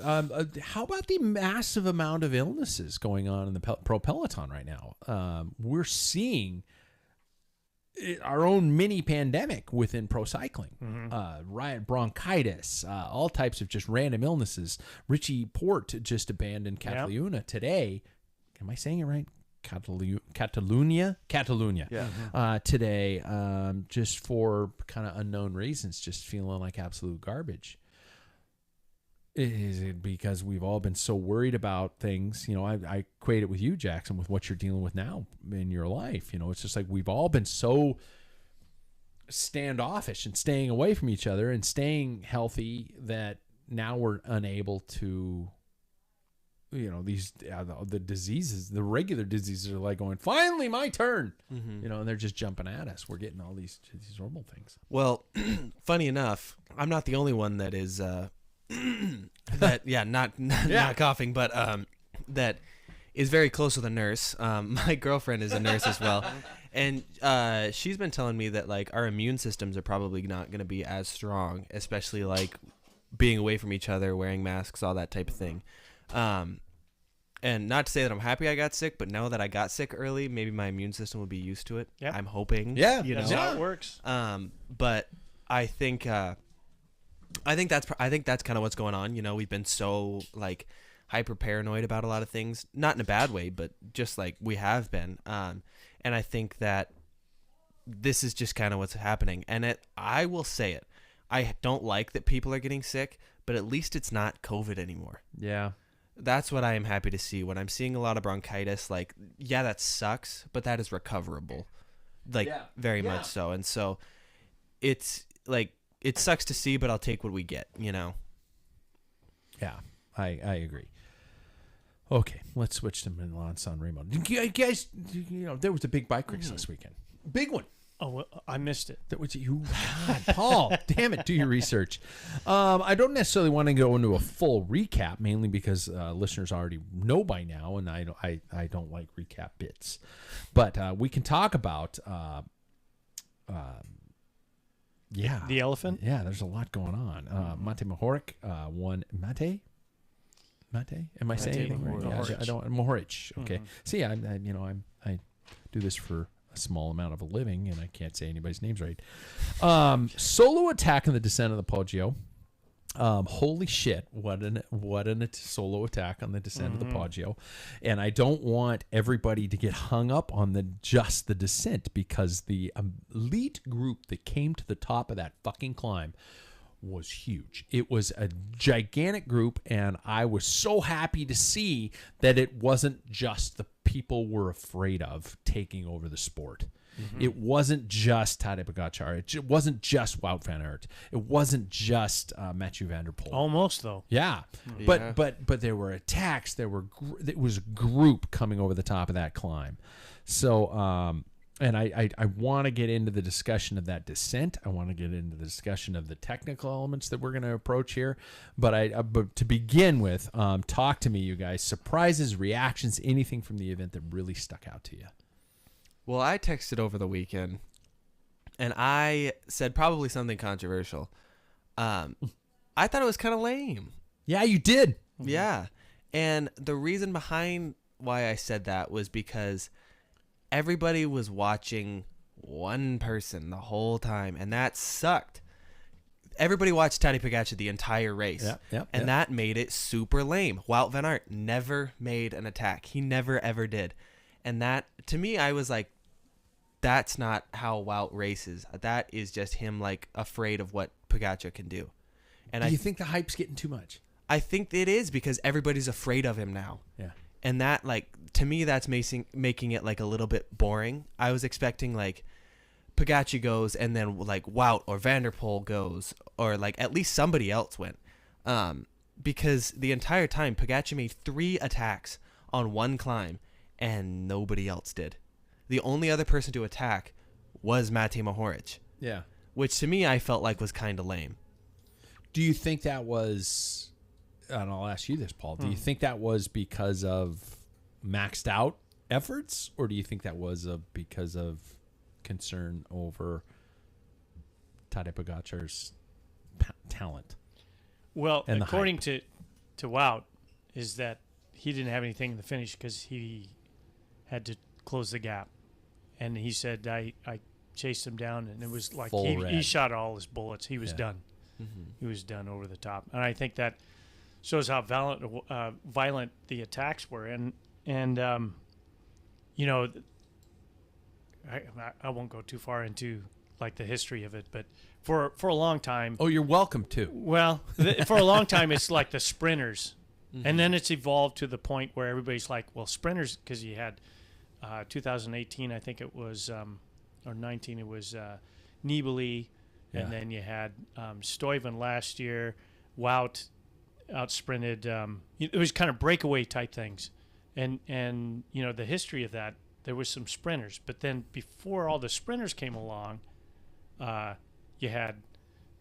how about the massive amount of illnesses going on in the pro peloton right now? We're seeing our own mini pandemic within pro cycling. Riot bronchitis, all types of just random illnesses. Richie Porte just abandoned Catalunya today. Am I saying it right? Catalunya. Yeah. Today, just for kind of unknown reasons, just feeling like absolute garbage. Is it because we've all been so worried about things? I equate it with you, Jackson, with what you're dealing with now in your life. It's just like we've all been so standoffish and staying away from each other and staying healthy that now we're unable to, these the diseases, the regular diseases are like going, finally my turn. And they're just jumping at us. We're getting all these horrible things. Well, funny enough, I'm not the only one that is not coughing, but that is very close with a nurse. My girlfriend is a nurse as well, and she's been telling me that like our immune systems are probably not going to be as strong, especially like being away from each other, wearing masks, all that type of thing. And not to say that I'm happy I got sick, but now that I got sick early, maybe my immune system will be used to it. Yeah. I'm hoping. Yeah, that's how it works. But I think that's kind of what's going on. We've been so like hyper paranoid about a lot of things, not in a bad way, but just like we have been. And I think that this is just kind of what's happening. And I will say it. I don't like that people are getting sick, but at least it's not COVID anymore. Yeah. That's what I am happy to see. When I'm seeing a lot of bronchitis, like, yeah, that sucks, but that is recoverable. Like, very much so. And so it's like, it sucks to see, but I'll take what we get, Yeah, I agree. Okay, let's switch to Milan San Remo. You guys, there was a big bike race this weekend. Big one. Oh, well, I missed it. That was you, God, Paul. Damn it, do your research. I don't necessarily want to go into a full recap, mainly because listeners already know by now, and I don't like recap bits. But we can talk about, The elephant. Yeah, there's a lot going on. Mate Mohoric won. Mate. Am I saying anything right? Yeah, I don't. Mohoric. Okay. See, I do this for a small amount of a living, and I can't say anybody's names right. Solo attack in the descent of the Poggio. Holy shit! What an solo attack on the descent of the Poggio, and I don't want everybody to get hung up on just the descent, because the elite group that came to the top of that fucking climb was huge. It was a gigantic group, and I was so happy to see that it wasn't just the people we're afraid of taking over the sport. It wasn't just Tadej Pogačar. It wasn't just Wout van Aert. It wasn't just Mathieu van der Poel. Almost though. Yeah. But there were attacks. It was a group coming over the top of that climb. So and I want to get into the discussion of that descent. I want to get into the discussion of the technical elements that we're going to approach here. But to begin with, talk to me, you guys. Surprises, reactions, anything from the event that really stuck out to you. Well, I texted over the weekend, and I said probably something controversial. I thought it was kind of lame. Yeah, you did. Yeah. And the reason behind why I said that was because everybody was watching one person the whole time, and that sucked. Everybody watched Tadej Pogačar the entire race, and that made it super lame. Wout van Aert never made an attack. He never, ever did. And that, to me, I was like, that's not how Wout races. That is just him, like, afraid of what Pogačar can do. And Do you think the hype's getting too much? I think it is, because everybody's afraid of him now. Yeah. And that, like, to me, that's making it, like, a little bit boring. I was expecting, like, Pogačar goes, and then, like, Wout or Van der Poel goes, or, like, at least somebody else went. Because the entire time, Pogačar made 3 attacks on one climb, and nobody else did. The only other person to attack was Mate Mohoric. Yeah. Which to me I felt like was kind of lame. Do you think that was, and I'll ask you this, Paul, do you think that was because of maxed out efforts, or do you think that was because of concern over Tadej Pogačar's talent? Well, according to Wout, is that he didn't have anything in the finish because he had to close the gap. And he said, I chased him down, and it was like he shot all his bullets. He was done. He was done over the top. And I think that shows how violent the attacks were. And you know, I won't go too far into like the history of it, but for a long time. Oh, you're welcome to. Well, for a long time, it's like the sprinters. And then it's evolved to the point where everybody's like, well, sprinters, because you had 2018, I think it was, or 19, it was Nibali, and then you had Stuyven last year. Wout out-sprinted. It was kind of breakaway type things. And you know, the history of that, there was some sprinters. But then before all the sprinters came along, you had,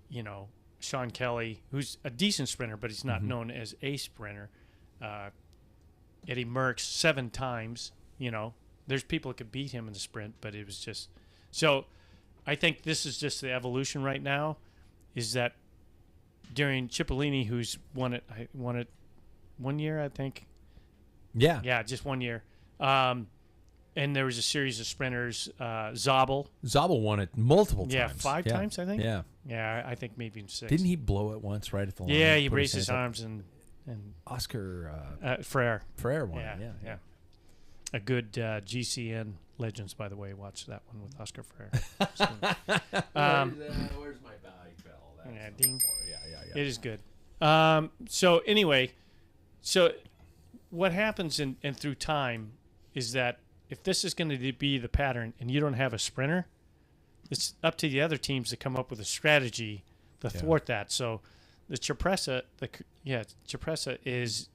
you know, Sean Kelly, who's a decent sprinter, but he's not known as a sprinter. Eddie Merckx 7 times. You know, there's people that could beat him in the sprint, but it was just so. I think this is just the evolution right now. Is that during Cipollini, who's won it 1 year, I think. Yeah, just 1 year. And there was a series of sprinters. Zabel won it multiple times. Yeah, 5 times, I think. Yeah, I think maybe 6. Didn't he blow it once right at the line? Yeah, he raised his arms and Oscar Frere won. Yeah. A good GCN Legends, by the way. Watch that one with Oscar Frere. Where's my bag bell? Yeah, ding. Yeah. It is good. So anyway, what happens and through time is that if this is going to be the pattern and you don't have a sprinter, it's up to the other teams to come up with a strategy to thwart that. So the Cipressa is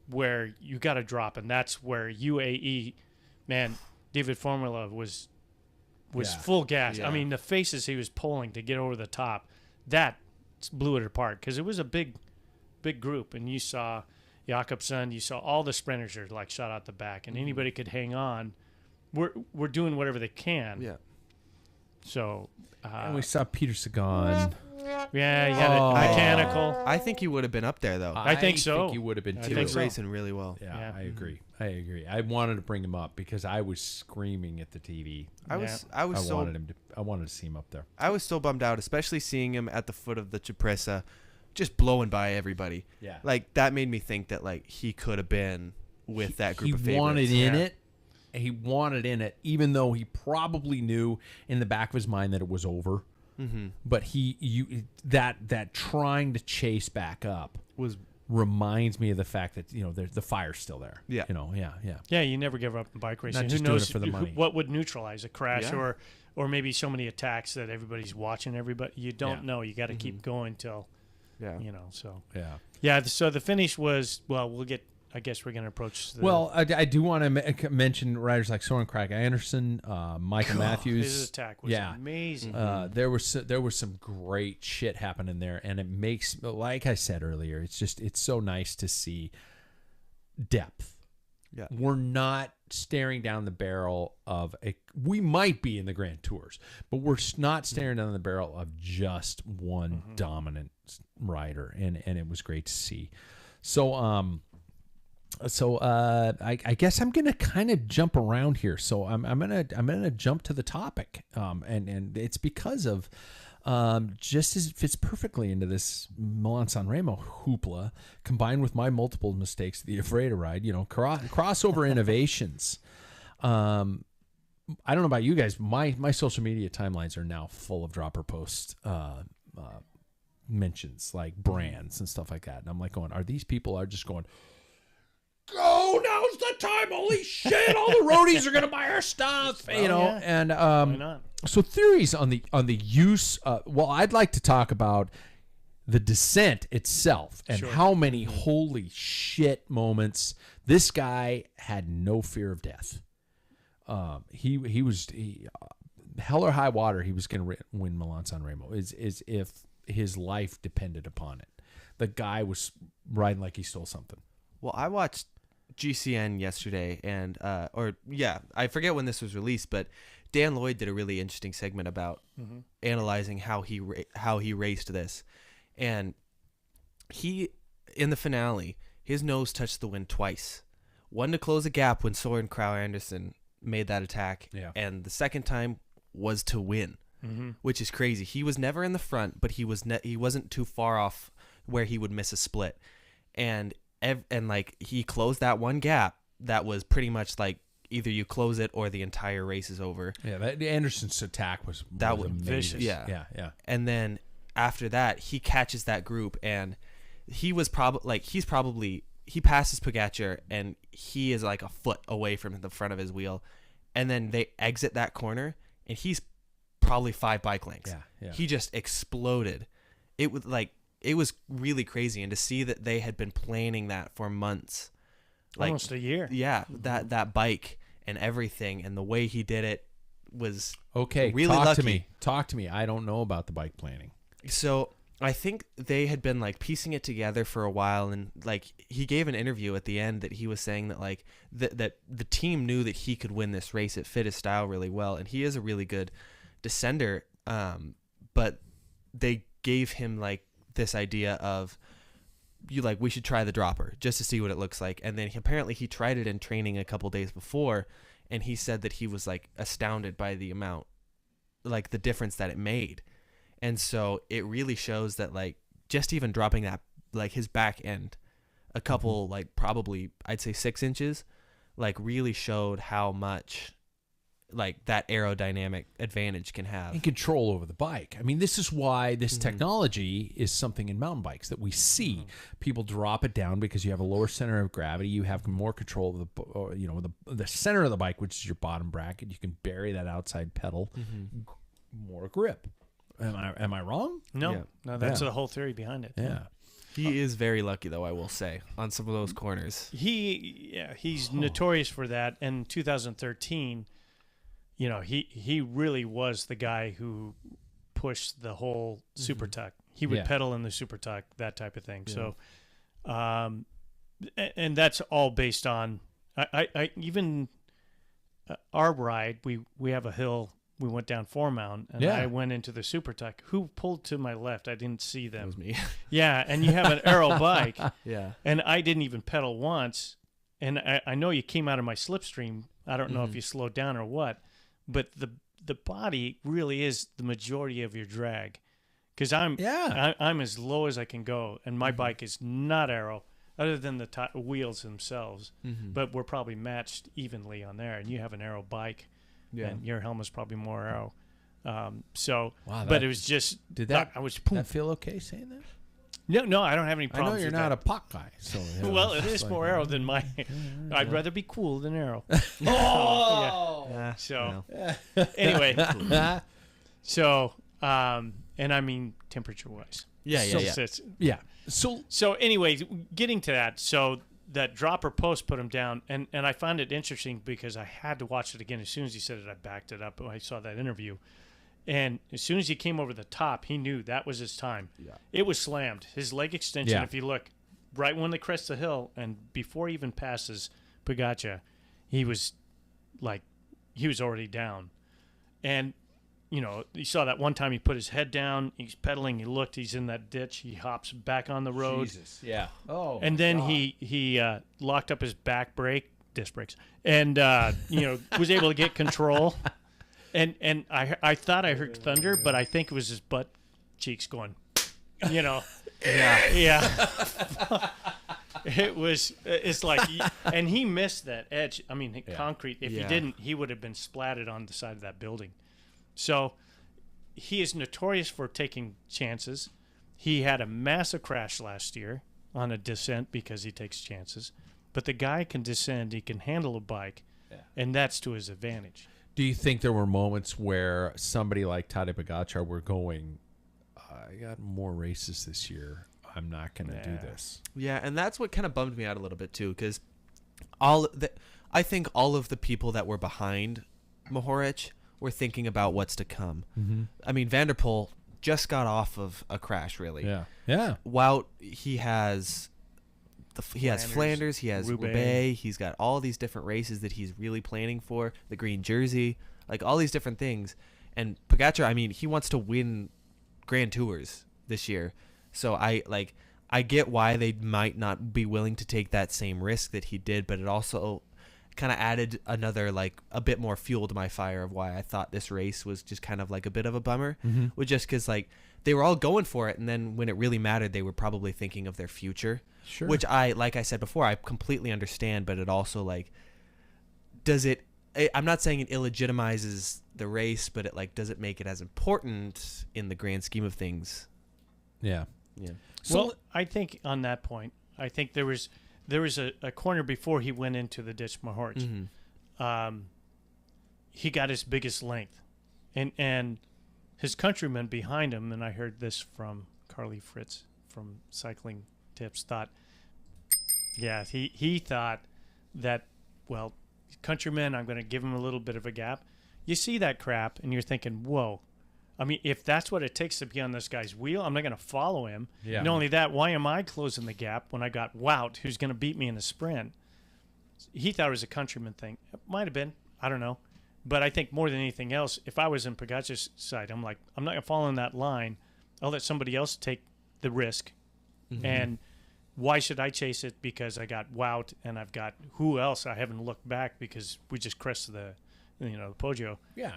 where you got to drop, and that's where UAE, man, David Formula was was Yeah. full gas. Yeah. I mean, the faces he was pulling to get over the top, that blew it apart because it was a big group, and you saw Jakobsen, you saw all the sprinters are like shot out the back, and anybody could hang on. We're doing whatever they can. Yeah. So, And we saw Peter Sagan. yeah, you had a mechanical. I think he would have been up there though. I think so. I think he would have been I too. He think was so. racing really well. Yeah, Yeah. I agree. I wanted to bring him up because I was screaming at the TV. I was wanted to see him up there. I was so bummed out, especially seeing him at the foot of the Cipressa, just blowing by everybody. Yeah. Like that made me think that like he could have been with that group of favorites. He wanted in Yeah. it. He wanted in it, even though he probably knew in the back of his mind that it was over. Mm-hmm. But that trying to chase back up Was reminds me of the fact that the fire's still there. Yeah. Yeah. Yeah, you never give up in bike racing. Not just Who doing knows it for the money. what would neutralize a crash Yeah. or maybe so many attacks that everybody's watching everybody. You don't Yeah. know. You got to keep going till yeah. So Yeah. yeah. So the finish was we'll get. I guess we're going to approach. I do want to mention riders like Soren Krag Anderson, Michael Matthews. His attack was amazing. There was some great shit happening there, and it makes, like I said earlier, it's so nice to see depth. Yeah. We're not staring down the barrel of we might be in the Grand Tours, but we're not staring down the barrel of just one dominant rider, and it was great to see. So I guess I'm gonna kind of jump around here. So I'm gonna jump to the topic, and it's because of just as it fits perfectly into this Milan-San Remo hoopla, combined with my multiple mistakes, the Afraid ride, crossover innovations. I don't know about you guys. My social media timelines are now full of dropper post mentions like brands and stuff like that, and I'm like going, are these people just going, go, now's the time, holy shit, all the roadies are gonna buy our stuff, yeah. and Why not? so theories on the use, I'd like to talk about the descent itself and Sure. how many holy shit moments this guy had no fear of death. He was hell or high water, he was going to win Milan-San Remo is if his life depended upon it. The guy was riding like he stole something. Well, I watched GCN yesterday, and I forget when this was released, but Dan Lloyd did a really interesting segment about analyzing how he raced this, and he in the finale, his nose touched the wind twice, one to close a gap when Soren Krag Anderson made that attack, and the second time was to win, which is crazy. He was never in the front, but he wasn't too far off where he would miss a split, and like he closed that one gap that was pretty much like either you close it or the entire race is over. Yeah, Anderson's attack was amazing. vicious. Yeah. And then after that, he catches that group, and he was probably he passes Pogacar, and he is like a foot away from the front of his wheel, and then they exit that corner, and he's probably 5 bike lengths. Yeah. He just exploded. It was really crazy, and to see that they had been planning that for months, like Almost a year. Yeah, that bike and everything, and the way he did it was okay. really lucky. Talk to me. I don't know about the bike planning. So I think they had been like piecing it together for a while, and like he gave an interview at the end that he was saying that like that the team knew that he could win this race. It fit his style really well, and he is a really good descender. But they gave him like this idea of we should try the dropper just to see what it looks like, and then apparently he tried it in training a couple days before, and he said that he was like astounded by the amount, like the difference that it made. And so it really shows that like just even dropping that, like his back end a couple like probably I'd say 6 inches, like really showed how much like that aerodynamic advantage can have And control over the bike. I mean, this is why this technology is something in mountain bikes that we see. People drop it down because you have a lower center of gravity. You have more control of the center of the bike, which is your bottom bracket. You can bury that outside pedal, more grip. Am I wrong? No, that's Yeah. the whole theory behind it. Yeah. He is very lucky, though, I will say, on some of those corners. He's notorious for that. In 2013, you know, he really was the guy who pushed the whole super tuck. He would pedal in the super tuck, that type of thing. So, and that's all based on I even our ride. We have a hill. We went down Four Mound, and I went into the super tuck. Who pulled to my left? I didn't see them. That was me. Yeah, and you have an aero bike. Yeah. And I didn't even pedal once. And I know you came out of my slipstream. I don't know if you slowed down or what, but the body really is the majority of your drag. Because I'm as low as I can go, and my bike is not aero, other than the wheels themselves. But we're probably matched evenly on there, and you have an aero bike. Yeah. And your helmet's probably more arrow. But it was just. Did that feel okay saying that? No, I don't have any problems. I know you're with not that. a puck guy, so. Well, it is more arrow than my. I'd rather be cool than arrow. So anyway, so and I mean temperature wise. Yeah. So anyways, getting to that, so. That dropper post put him down, and I found it interesting because I had to watch it again. As soon as he said it, I backed it up when I saw that interview. And as soon as he came over the top, he knew that was his time. Yeah. It was slammed. His leg extension, if you look, right when they crest the hill, and before he even passes Pogacar, he was already down. And, you know, you saw that one time he put his head down, he's pedaling, he looked, he's in that ditch, he hops back on the road. Jesus, yeah. Oh, and then he locked up his disc brakes, and was able to get control. And I thought I heard thunder, but I think it was his butt cheeks going, you know. Yeah. It's like, and he missed that edge. I mean, concrete. If he didn't, he would have been splatted on the side of that building. So he is notorious for taking chances. He had a massive crash last year on a descent because he takes chances. But the guy can descend. He can handle a bike, and that's to his advantage. Do you think there were moments where somebody like Tadej Pogacar were going, I got more races this year, I'm not going to do this? Yeah, and that's what kind of bummed me out a little bit too, because I think all of the people that were behind Mohoric were thinking about what's to come. I mean, Van der Poel just got off of a crash, really. Yeah. Wout, he has Flanders, he has Roubaix, he's got all these different races that he's really planning for, the green jersey, like all these different things. And Pogacar, I mean, he wants to win Grand Tours this year. So I get why they might not be willing to take that same risk that he did, but it also kind of added another, like, a bit more fuel to my fire of why I thought this race was just kind of like a bit of a bummer. Was just because, like, they were all going for it, and then when it really mattered, they were probably thinking of their future. Sure. Which like I said before, I completely understand, but it also, like, I'm not saying it illegitimizes the race, but does it make it as important in the grand scheme of things? Yeah. So I think on that point, I think there was a corner before he went into the ditch, Mohoric. He got his biggest length, and his countrymen behind him, and I heard this from Carly Fritz from Cycling Tips, he thought that, well, countrymen, I'm going to give him a little bit of a gap. You see that crap, and you're thinking, whoa. I mean, if that's what it takes to be on this guy's wheel, I'm not going to follow him. Yeah. Not only that, why am I closing the gap when I got Wout, who's going to beat me in the sprint? He thought it was a countryman thing. It might have been. I don't know. But I think more than anything else, if I was in Pogacar's side, I'm like, I'm not going to follow in that line. I'll let somebody else take the risk. And why should I chase it? Because I got Wout and I've got who else? I haven't looked back because we just crested the Poggio. Yeah.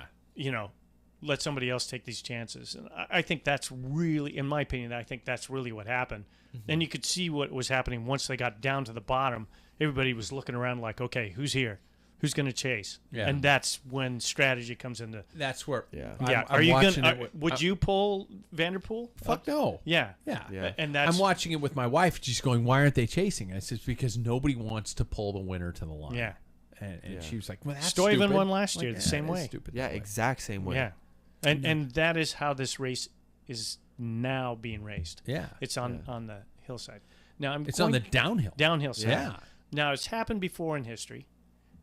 Let somebody else take these chances. And I think that's really, in my opinion, I think that's really what happened. And you could see what was happening once they got down to the bottom. Everybody was looking around like, okay, who's here? Who's going to chase? Yeah. And that's when strategy comes into. That's where. Yeah. Are you going to? Would you pull Van der Poel? Fuck no. Yeah. And that's. I'm watching it with my wife. She's going, "Why aren't they chasing?" I said, "Because nobody wants to pull the winner to the line." Yeah. And she was like, "Well, that's Stuyven stupid." won last year the same way. Stupid. Yeah, exact same way. Yeah. And that is how this race is now being raced. Yeah. It's on the hillside. Now it's on the downhill. Downhill side. Yeah. Now it's happened before in history.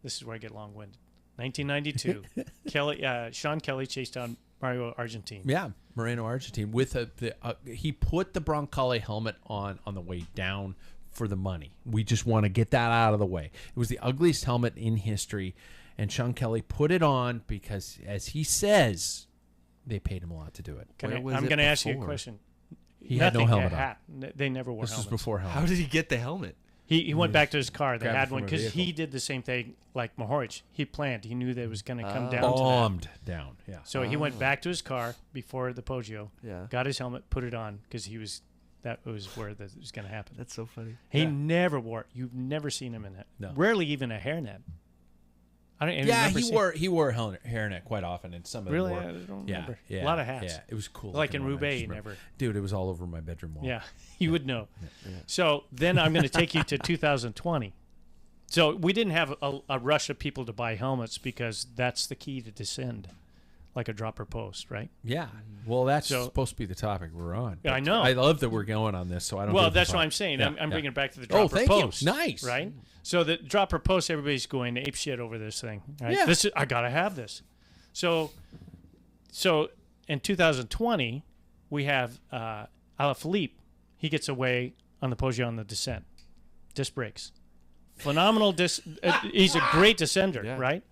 This is where I get long-winded. 1992. Sean Kelly chased down Mario Argentine. Yeah, Moreno Argentine with he put the Broncale helmet on the way down for the money. We just want to get that out of the way. It was the ugliest helmet in history, and Sean Kelly put it on because, as he says, they paid him a lot to do it. I'm going to ask you a question. He had no helmet on. They never wore This helmets. was before helmet. How did he get the helmet? He went back to his car. They Grabbed it had from one a because vehicle. he did the same thing like Mohoric. He planned. He knew that it was going to come down to that. Bombed down. Yeah. So he went back to his car before the Poggio, Yeah. got his helmet, put it on because that was where that was going to happen. That's so funny. He never wore it. You've never seen him in it. No. Rarely even a hairnet. I don't even Yeah, remember he wore a hairnet quite often, and some of them Really? wore. I don't Yeah, remember. yeah, A lot of hats. Yeah, it was cool. Like in looking one. I Roubaix, just remember. never. Dude, it was all over my bedroom wall. Yeah, you would know. So then I'm going to take you to 2020. So we didn't have a rush of people to buy helmets because that's the key to descend, like a dropper post, right? Yeah. Well, that's So- supposed to be the topic we're on. Yeah, I But know. I love that we're going on this, so I don't. Well, give a that's fuck. what I'm saying. Yeah, I'm yeah. bringing it back to the Oh, dropper thank post. you. Nice. Right? So the dropper post, everybody's going ape shit over this thing. Right? Yeah. I got to have this. So in 2020, we have Alaphilippe. He gets away on the Poggio on the descent. Disc brakes. Phenomenal he's a great descender, Yeah. right?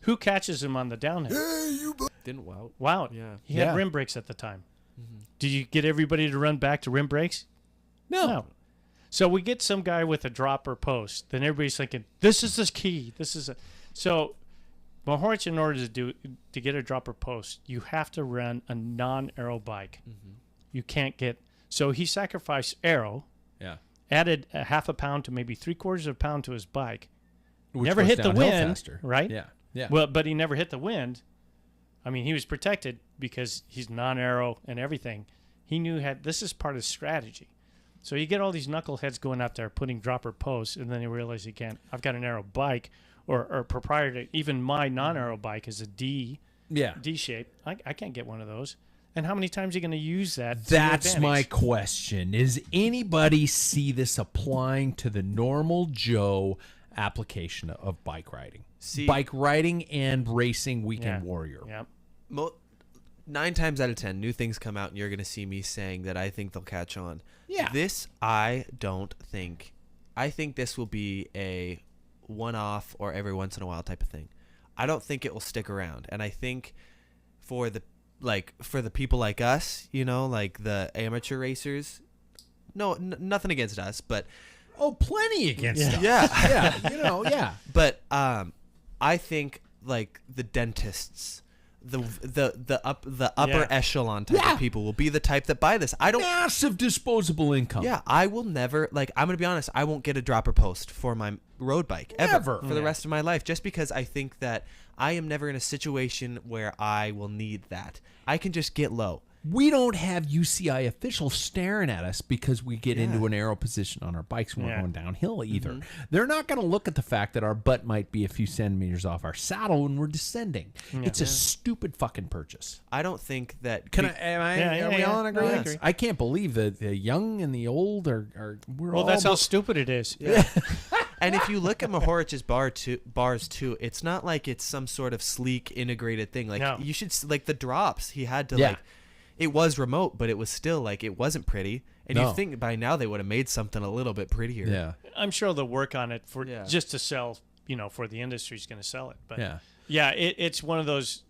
Who catches him on the downhill? Didn't wow. Wow. Yeah. He had Yeah. rim brakes at the time. Did you get everybody to run back to rim brakes? No. So we get some guy with a dropper post. Then everybody's thinking, this is the key. So Mohoric, in order to get a dropper post, you have to run a non-aero bike. You can't get. So he sacrificed aero, Yeah. added a half a pound to maybe 3/4 of a pound to his bike. Which Never goes hit the downhill wind, faster. right? Yeah. Yeah. Well, but he never hit the wind. I mean, he was protected because he's non-aero and everything. He knew this is part of strategy. So you get all these knuckleheads going out there putting dropper posts, and then you realize you can't. I've got an aero bike, or proprietary. Even my non-aero bike is a D shape. I can't get one of those. And how many times are you going to use that? to your That's my advantage? question. Does anybody see this applying to the normal Joe application of bike riding? Bike riding and racing weekend warrior. Yeah. 9 times out of 10, new things come out, and you're going to see me saying that I think they'll catch on. Yeah. This, I don't think. I think this will be a one-off or every once in a while type of thing. I don't think it will stick around. And I think for the people like us, like the amateur racers, nothing against us, but Oh, plenty against us. yeah. Yeah. But I think like the dentists, the upper echelon type of people will be the type that buy this. I don't. Massive disposable income. Yeah, I will never I'm gonna be honest. I won't get a dropper post for my road bike ever Never. for the rest of my life, just because I think that I am never in a situation where I will need that. I can just get low. We don't have UCI officials staring at us because we get into an aero position on our bikes when we're going downhill either. They're not going to look at the fact that our butt might be a few centimeters off our saddle when we're descending. It's a stupid fucking purchase. I don't think that. Are we all in No, I agreement? agree. I can't believe that the young and the old are we're Well, all that's how stupid it is. And if you look at Mohoric's bars too, it's not like it's some sort of sleek integrated thing. Like you should like the drops. He had to like. It was remote, but it was still like it wasn't pretty. And you think by now they would have made something a little bit prettier. Yeah. I'm sure they'll work on it for just to sell. For the industry's going to sell it. But it's one of those.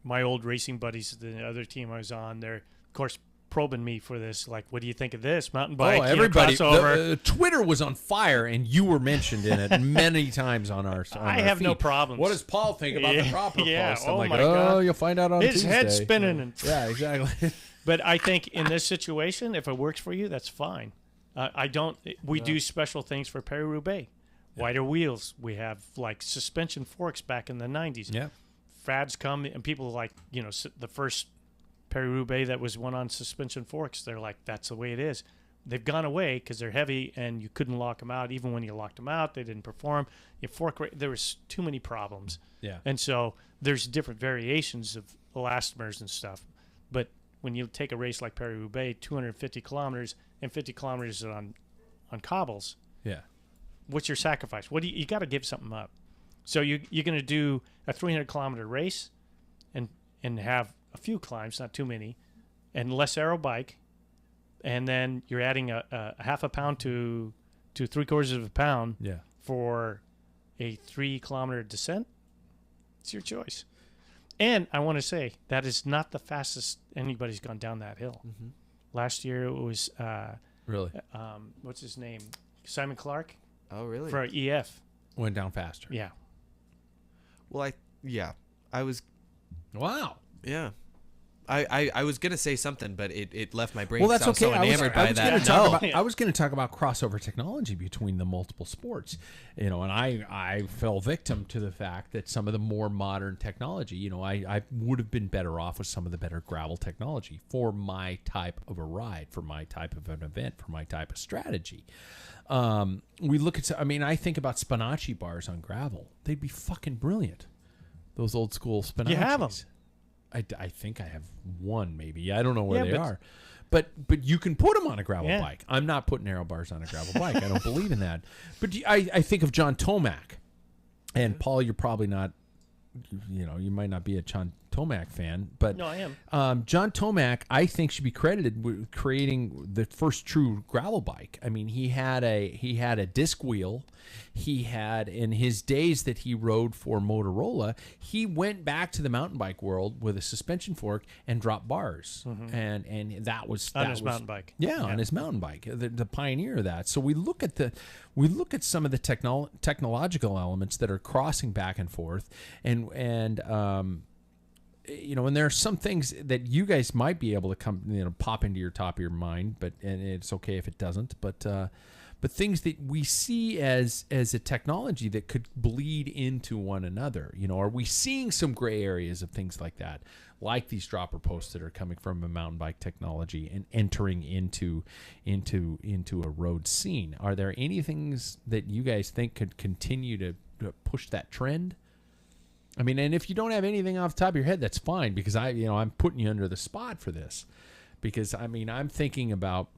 My old racing buddies, the other team I was on, they're of course probing me for this. Like, what do you think of this mountain bike? Everybody! Crossover. Twitter was on fire, and you were mentioned in it many times on our. I have no problems. What does Paul think about the dropper post? I'm oh like, my God. you'll find out on His Tuesday. head's spinning. And Yeah, exactly. But I think in this situation, if it works for you, that's fine. I don't. We do special things for Paris-Roubaix. Wider wheels. We have like suspension forks back in the 90s. Yeah. Fads come and people like the first Paris-Roubaix that was one on suspension forks. They're like, that's the way it is. They've gone away because they're heavy and you couldn't lock them out. Even when you locked them out, they didn't perform. There was too many problems. Yeah. And so there's different variations of elastomers and stuff. But when you take a race like Paris-Roubaix, 250 kilometers and 50 kilometers on cobbles, Yeah. what's your sacrifice? You got to give something up. So you're going to do a 300-kilometer race and have a few climbs, not too many, and less aero bike, and then you're adding a half a pound to 3/4 of a pound for a 3-kilometer descent. It's your choice. And I want to say that is not the fastest anybody's gone down that hill. Mm-hmm. Last year it was Really? What's his name? Simon Clark Oh, really? for EF. Went down faster. Yeah. Well, I was, Wow. yeah. I was gonna say something, but it left my brain. Well, that's 'cause I was okay. so enamored by that. I was going to talk about crossover technology between the multiple sports, and I fell victim to the fact that some of the more modern technology, I would have been better off with some of the better gravel technology for my type of a ride, for my type of an event, for my type of strategy. We look at, I think about Spinaci bars on gravel. They'd be fucking brilliant. Those old school Spinacis. You have them. I think I have one, maybe. I don't know where they are. But you can put them on a gravel bike. I'm not putting aero bars on a gravel bike. I don't believe in that. But I think of John Tomac. And Paul, you're probably not, you might not be a John Tomac fan. But No, I am. John Tomac, I think, should be credited with creating the first true gravel bike. I mean, he had a disc wheel. He had, in his days that he rode for Motorola, he went back to the mountain bike world with a suspension fork and dropped bars, and that was On his mountain bike. Yeah, on his mountain bike, the pioneer of that. So we look at some of the technological elements that are crossing back and forth, and and there are some things that you guys might be able to pop into your top of your mind, and it's okay if it doesn't, but things that we see as a technology that could bleed into one another. Are we seeing some gray areas of things like that, like these dropper posts that are coming from a mountain bike technology and entering into a road scene? Are there any things that you guys think could continue to push that trend? I mean, and if you don't have anything off the top of your head, that's fine, because I'm putting you under the spot for this, because I'm thinking about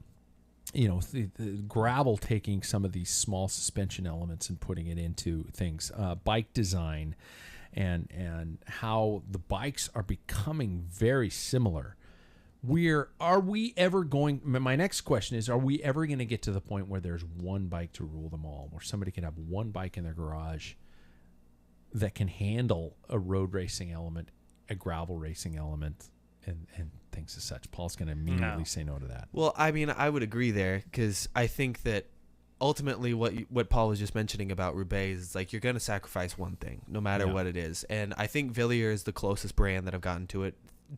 the gravel taking some of these small suspension elements and putting it into things, bike design, and how the bikes are becoming very similar. Are we ever going? My next question is: are we ever going to get to the point where there's one bike to rule them all, where somebody can have one bike in their garage that can handle a road racing element, a gravel racing element, and things as such? Paul's going to immediately say no to that. Well, I would agree there, because I think that ultimately what Paul was just mentioning about Roubaix is like you're going to sacrifice one thing, no matter what it is. And I think Villiers is the closest brand that I've gotten to it.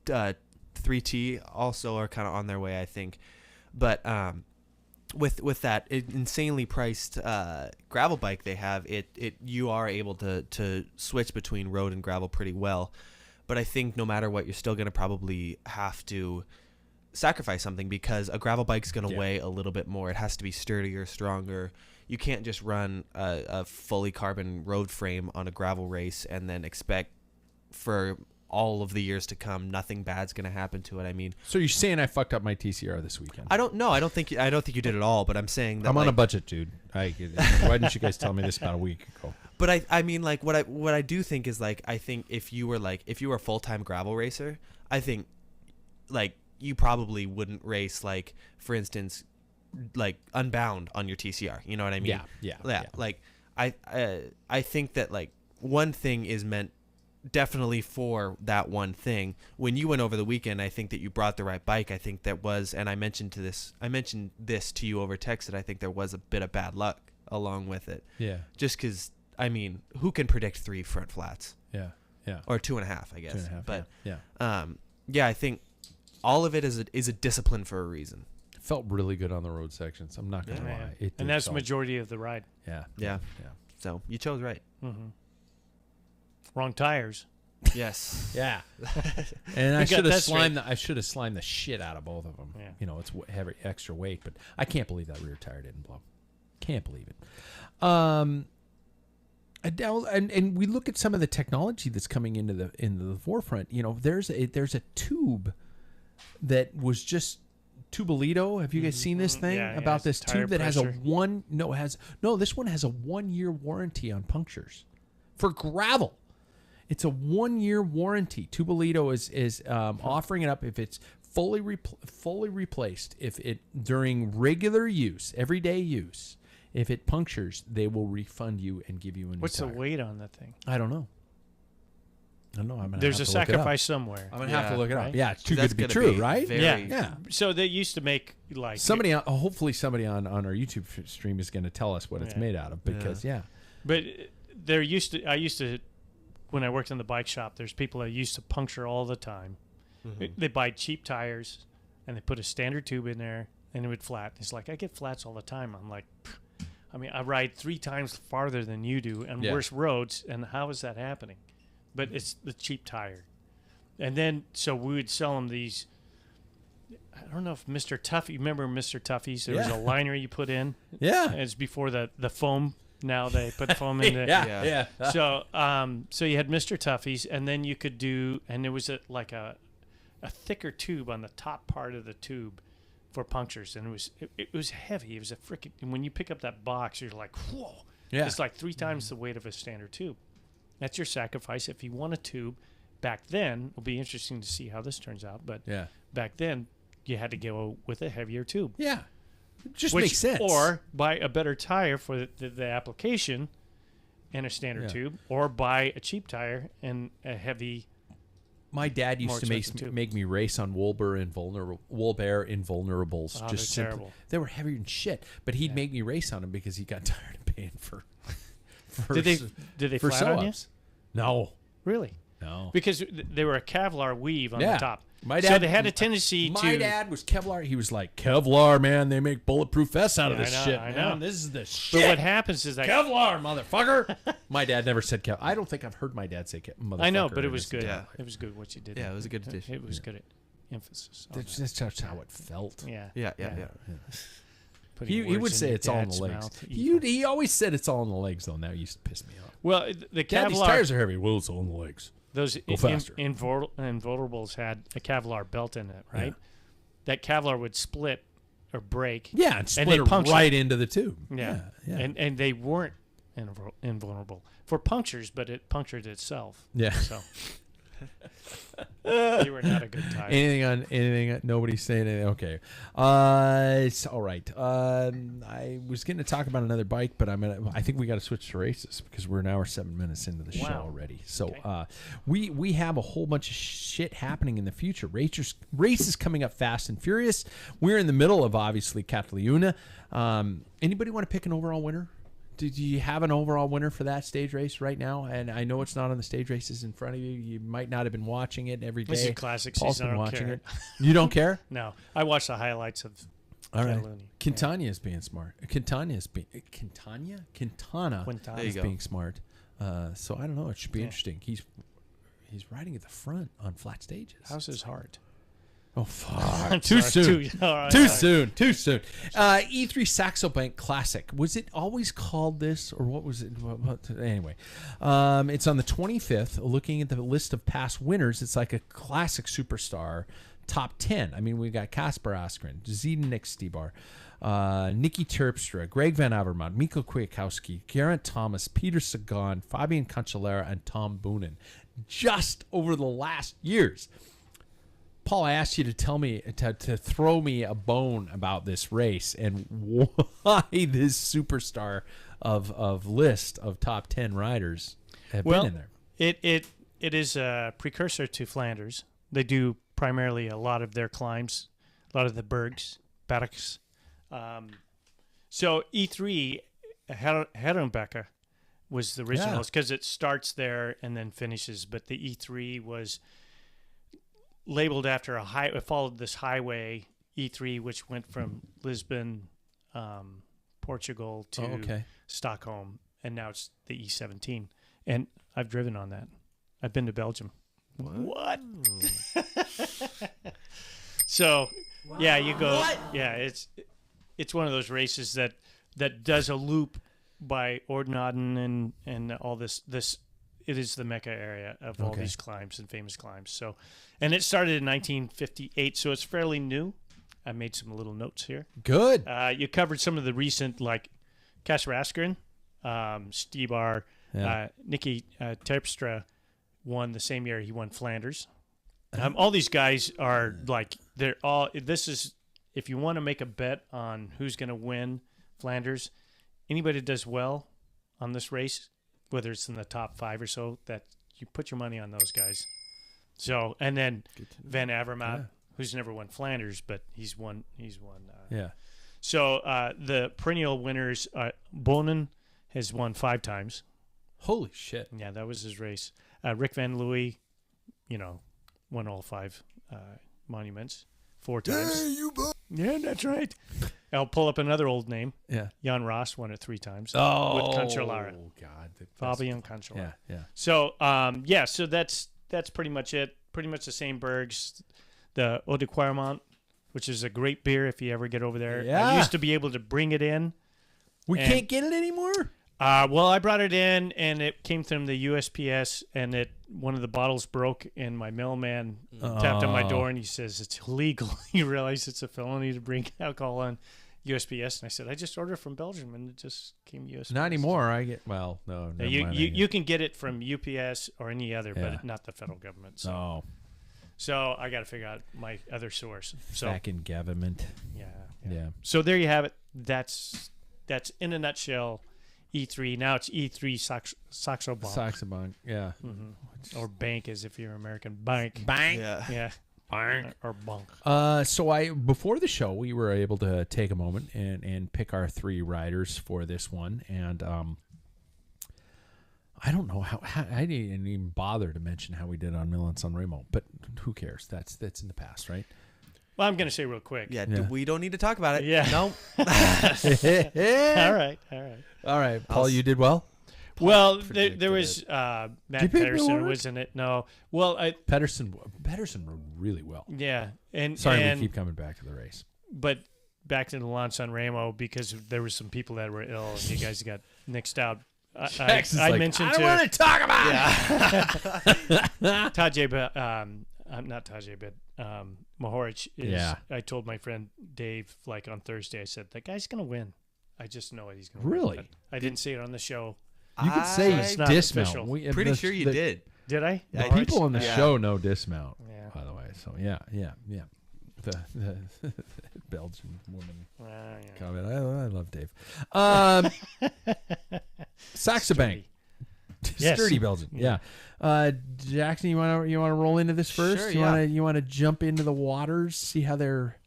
3T also are kind of on their way, I think. But with that insanely priced gravel bike they have, you are able to switch between road and gravel pretty well. But I think no matter what, you're still going to probably have to sacrifice something, because a gravel bike's going to weigh a little bit more. It has to be sturdier, stronger. You can't just run a fully carbon road frame on a gravel race and then expect for all of the years to come nothing bad's going to happen to it. I mean, so you're saying I fucked up my TCR this weekend? I don't know. I don't think you did at all. But I'm saying that I'm on a budget, dude. Why didn't you guys tell me this about a week ago? But I mean, like, what I do think is, like, I think if you were a full-time gravel racer, I think, like, you probably wouldn't race, like, for instance, like Unbound on your TCR. You know what I mean? Yeah. Like, I think that, like, one thing is meant definitely for that one thing. When you went over the weekend, I think that you brought the right bike. I think that was, and I mentioned this to you over text, that I think there was a bit of bad luck along with it. Yeah. Just because, I mean, who can predict 3 front flats? Yeah. Or 2.5, I guess. 2.5, but yeah. I think all of it is a discipline for a reason. It felt really good on the road sections. I'm not gonna lie. And that's the majority of the ride. Yeah. So you chose right. Mm-hmm. Wrong tires. Yes. Yeah. And I should have slimed the shit out of both of them. Yeah. It's heavy, extra weight, but I can't believe that rear tire didn't blow. Can't believe it. And we look at some of the technology that's coming into the forefront. There's a tube that was just Tubolito. Have you guys seen this thing about this tube that has this one has a 1-year warranty on punctures for gravel. It's a 1-year warranty. Tubolito is offering it up if it's fully replaced. If it during regular use, everyday use, if it punctures, they will refund you and give you a new What's tire. the weight on that thing? I don't know. I'm gonna There's have a to look it up. sacrifice somewhere. I'm gonna have to look it up. Right? Yeah, it's too good That's to be gonna true, be right? very- Yeah. So they used to make like Hopefully somebody on our YouTube stream is going to tell us what it's made out of because But I used to, when I worked in the bike shop, there's people that used to puncture all the time. Mm-hmm. They buy cheap tires and they put a standard tube in there and it would flat. It's like, I get flats all the time. I'm like, I mean, I ride 3 times farther than you do and worse roads. And how is that happening? But it's the cheap tire. And then, so we would sell them these, I don't know if Mr. Tuffy, you remember Mr. Tuffy's? There was a liner you put in. Yeah. It's before the foam. Now they put foam in there. Yeah. So you had Mr. Tuffy's, and then you could do, and there was like a thicker tube on the top part of the tube for punctures, and it was heavy. It was a freaking. When you pick up that box, you're like, whoa! Yeah. It's like 3 times the weight of a standard tube. That's your sacrifice. If you want a tube, back then it'll be interesting to see how this turns out. But back then, you had to go with a heavier tube. Yeah. It just makes sense. Or buy a better tire for the application and a standard tube, or buy a cheap tire and a heavy. My dad used to make me race on Woolbear Invulnerables. Oh, just they're simply, terrible. they were heavier than shit, but he'd make me race on them because he got tired of paying for Did they for flat on you? sew-ups. No. Really? No. Because they were a Kevlar weave on the top. My so dad, they had a tendency to. My dad was Kevlar. He was like, Kevlar, man, they make bulletproof vests out of Yeah, this I know, shit. I know. Man. This is the shit. But what happens is that Kevlar, motherfucker. My dad never said Kevlar. I don't think I've heard my dad say motherfucker. I know, but it in was his good. entire life. It was good what you did. Yeah, it was a good addition. It was good at emphasis. on That's that. just how it felt. Yeah. Yeah. Putting He would words say your it's all in the dad's legs. mouth. He always said it's all in the legs, though. Now it used to piss me off. Well, the Dad, these Kevlar, tires are heavy. Well, it's all in the legs. those Go faster. Invulnerables had a Kevlar belt in it, right? Yeah. That Kevlar would split or break. Yeah, and split they it puncture. right into the tube. Yeah. Yeah. And they weren't invulnerable for punctures, but it punctured itself. Yeah. So you were not a good tire. Anything? Nobody's saying anything. Okay. It's all right. I was going to talk about another bike, but I think we got to switch to races because we're an hour 7 minutes into the show already. So we have a whole bunch of shit happening in the future. Races coming up fast and furious. We're in the middle of obviously Catalunya. Anybody want to pick an overall winner? Did you have an overall winner for that stage race right now? And I know it's not on the stage races in front of you. You might not have been watching it every day. This is a classic Paul's season. been I don't watching care. it. You don't care? No, I watched the highlights of All right. Catalunya. Quintana is being smart. Quintana is being smart. So I don't know. It should be interesting. He's riding at the front on flat stages. How's his heart? Oh fuck! Too soon. soon. Too soon. E3 Saxo Bank Classic. Was it always called this, or what was it? Anyway, it's on the 25th. Looking at the list of past winners, it's like a classic superstar top 10. I mean, we got Kasper Askren, Zdeněk Stybar, Nikki Terpstra, Greg Van Avermaet, Mikko Kwiatkowski, Geraint Thomas, Peter Sagan, Fabian Cancellara, and Tom Boonen. Just over the last years. Paul, I asked you to tell me to throw me a bone about this race and why this superstar of list of top 10 riders have been in there. It is a precursor to Flanders. They do primarily a lot of their climbs, a lot of the bergs, Bergs. So E3 Herrenbeker was the original because it starts there and then finishes. But the E3 was labeled after it followed this highway E3, which went from Lisbon, Portugal to Stockholm, and now it's the E17. And I've driven on that. I've been to Belgium. What? So, yeah, you go. What? Yeah, it's one of those races that does a loop by Ordnaden and all this. It is the Mecca area of all these climbs and famous climbs. So, and it started in 1958, so it's fairly new. I made some little notes here. Good. You covered some of the recent, like Kasper Askren, Stybar, Yeah. Nicky Terpstra won the same year he won Flanders. All these guys are like they're all. This is if you want to make a bet on who's going to win Flanders, anybody that does well on this race, whether it's in the top 5 or so, that you put your money on those guys. So and then Van Avermaet, who's never won Flanders, but he's won. Yeah. So the perennial winners, Bonen has won 5 times. Holy shit. Yeah, that was his race. Rick Van Looy, won all 5 monuments 4 times. Hey, you boys. Yeah, that's right. I'll pull up another old name. Yeah. Jan Ross won it 3 times. Oh, with Cancellara. God. Fabian Cancellara. Yeah. So, so that's pretty much it. Pretty much the same bergs. The Eau de Quarmont, which is a great beer if you ever get over there. Yeah. I used to be able to bring it in. We can't get it anymore? Well, I brought it in, and it came from the USPS, and one of the bottles broke, and my mailman tapped on my door, and he says, it's illegal. You realize it's a felony to bring alcohol on USPS? And I said, I just ordered from Belgium, and it just came USPS. Not anymore. No. Never mind. You can get it from UPS or any other, Yeah. but not the federal government. So, Oh, so I got to figure out my other source. So back in government. yeah. So there you have it. That's in a nutshell E3. Now it's E3 Saxo Bank. Saxo Bank. Yeah. Or bank as if you're American. Bank. Yeah. Yeah. Bank. Or bank. So before the show, we were able to take a moment and pick our 3 riders for this one. And I don't know how I didn't even bother to mention how we did on Milan-San Remo, but who cares? That's in the past, right? Well, I'm going to say real quick. Yeah, Yeah. we don't need to talk about it. Yeah. No. All right. All right, Paul, you did well. Well, predicted there was Matt Did you pick Pedersen Miller? was in it. No. Well, Pedersen rode really well. yeah. And Sorry, and, we keep coming back to the race. but back to the Milan San Remo because there were some people that were ill and you guys got nixed out. Jackson's I like, mentioned I don't want to talk about it. Tajay, but not Tajay, but Mohoric is. Yeah. I told my friend Dave like on Thursday. I said that guy's gonna win. I just know it. He's gonna Really? win. But I didn't say it on the show. You could say It's not dismount. official. Pretty sure you did. Did I? Yeah, Mohoric? People on the Yeah. show know dismount, Yeah. by the way. So yeah. The Belgian woman Yeah. comment. I love Dave. Saxo Bank. Yes. Sturdy Belgian. Yeah. Jackson, you want to roll into this first? Sure, You want to jump into the waters, see how they're.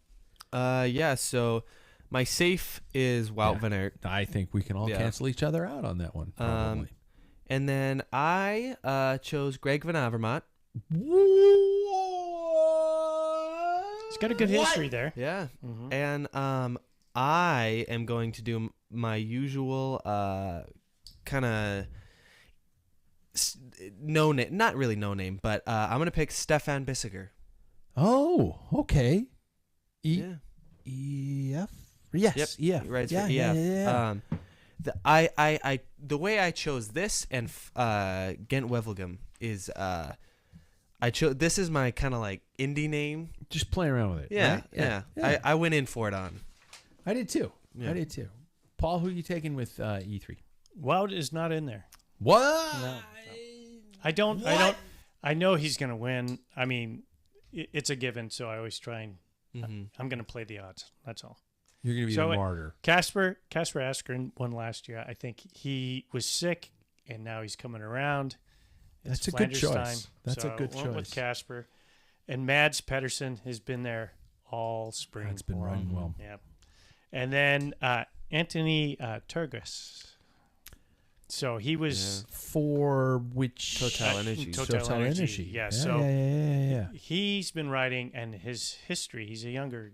Yeah. So my safe is Wout van Aert, I think we can all Yeah. cancel each other out on that one. Probably. and then I chose Greg Van Avermaet. He's got a good history there. Yeah. Mhm. And I am going to do my usual kind of no name, not really no name, but I'm gonna pick Stefan Bissiger. Oh, okay. Yeah. EF. Yes. Yep. EF. Right. Yeah. Yeah. Yeah. The way I chose this and Gent Wevelgem is I chose this is my kind of like indie name. Just playing around with it. Yeah. right? Yeah. Yeah. I went in for it on. I did too. Yeah. I did too. Paul, who are you taking with E3? Wout is not in there. What? No. I don't. I know he's going to win. I mean, it's a given. So I always try and I'm going to play the odds. That's all. You're going to be So the it- martyr. Casper Askren won last year. I think he was sick and now he's coming around. It's That's a good Flanders choice. time, That's so a good I went with choice. Casper, and Mads Pedersen has been there all spring. That's been running well. Yep. And then Anthony Turgis. So he was For which Total Energy. Total Energy. Yeah. So yeah. he's been riding, and his history. He's a younger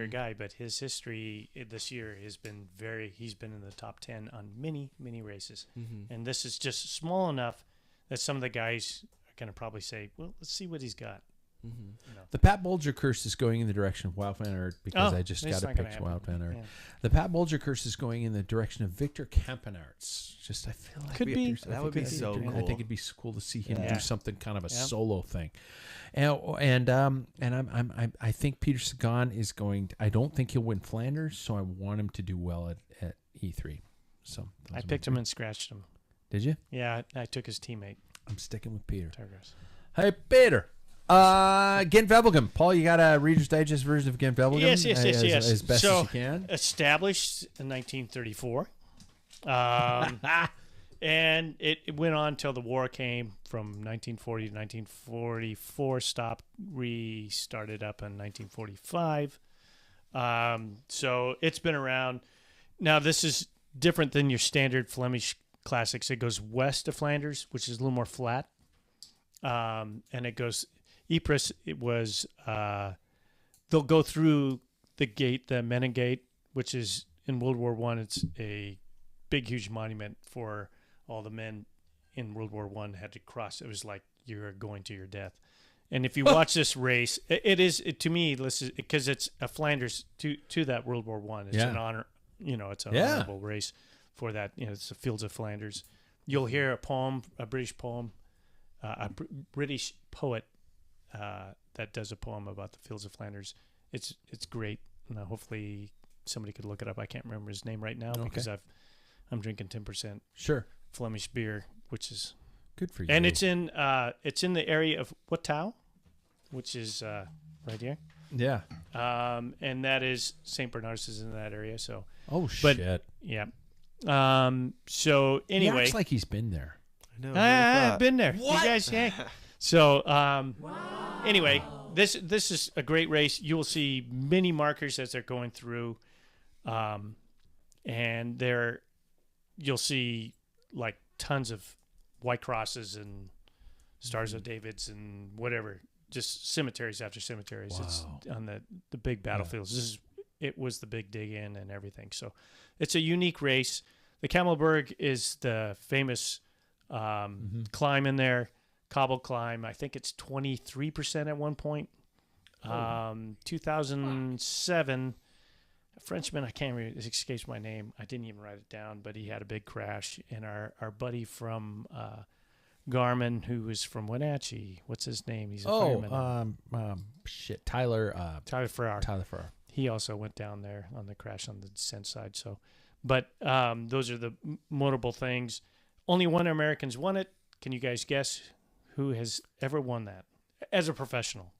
guy, but his history this year has been he's been in the top 10 on many races, and this is just small enough that some of the guys are going to probably say, well, let's see what he's got. The Pat Bulger curse is going in the direction of Wout van Aert because Oh, I just it's got to not gonna pick happen. Wout van Aert. Yeah. The Pat Bulger curse is going in the direction of Victor Campenaerts. Just I feel like Could be. That would be so I cool. think it'd be cool to see him Yeah. do something kind of a Yeah. solo thing. And I think Peter Sagan is going to, I don't think he'll win Flanders, so I want him to do well at E3. So I picked him and scratched him. Did you? Yeah, I took his teammate. I'm sticking with Peter. Targos. Hey, Peter. Gent Velbegem. Paul, you got a Reader's Digest version of Gent Velbegem? Yes. As best so, as you can. Established in 1934. And it went on till the war came from 1940 to 1944, stopped, restarted up in 1945. So it's been around. Now, this is different than your standard Flemish classics. It goes west of Flanders, which is a little more flat. And it goes, Ypres, it was, they'll go through the gate, the Menin Gate, which is in World War I. It's a big, huge monument for all the men in World War I had to cross. It was like you're going to your death. And if you watch this race, to me, because it's a Flanders to that World War I. It's an honor, it's an honorable race for that. It's the Fields of Flanders. You'll hear a British poem, British poet that does a poem about the Fields of Flanders. It's great. Hopefully somebody could look it up. I can't remember his name right now because I'm drinking 10% Flemish beer, which is good for you. And it's in the area of Wattau, which is right here. Yeah. And that is St. Bernardus is in that area. So. Oh shit. Yeah. So anyway, he acts like he's been there. I know. I've been there. What? You guys, yeah. So anyway, this is a great race. You will see many markers as they're going through, and you'll see like tons of white crosses and stars of Davids and whatever, just cemeteries after cemeteries. Wow. It's on the big battlefields. It was the big dig in and everything. So it's a unique race. The Camelberg is the famous climb in there, cobble climb. I think it's 23% at one point. 2007, a Frenchman, I can't remember, it escapes my name. I didn't even write it down, but he had a big crash. And our buddy from Garmin, who was from Wenatchee, what's his name? He's a fireman. Tyler Farrar. Tyler Farrar. He also went down there on the crash on the descent side. So, but those are the notable things. Only one American's won it. Can you guys guess who has ever won that as a professional?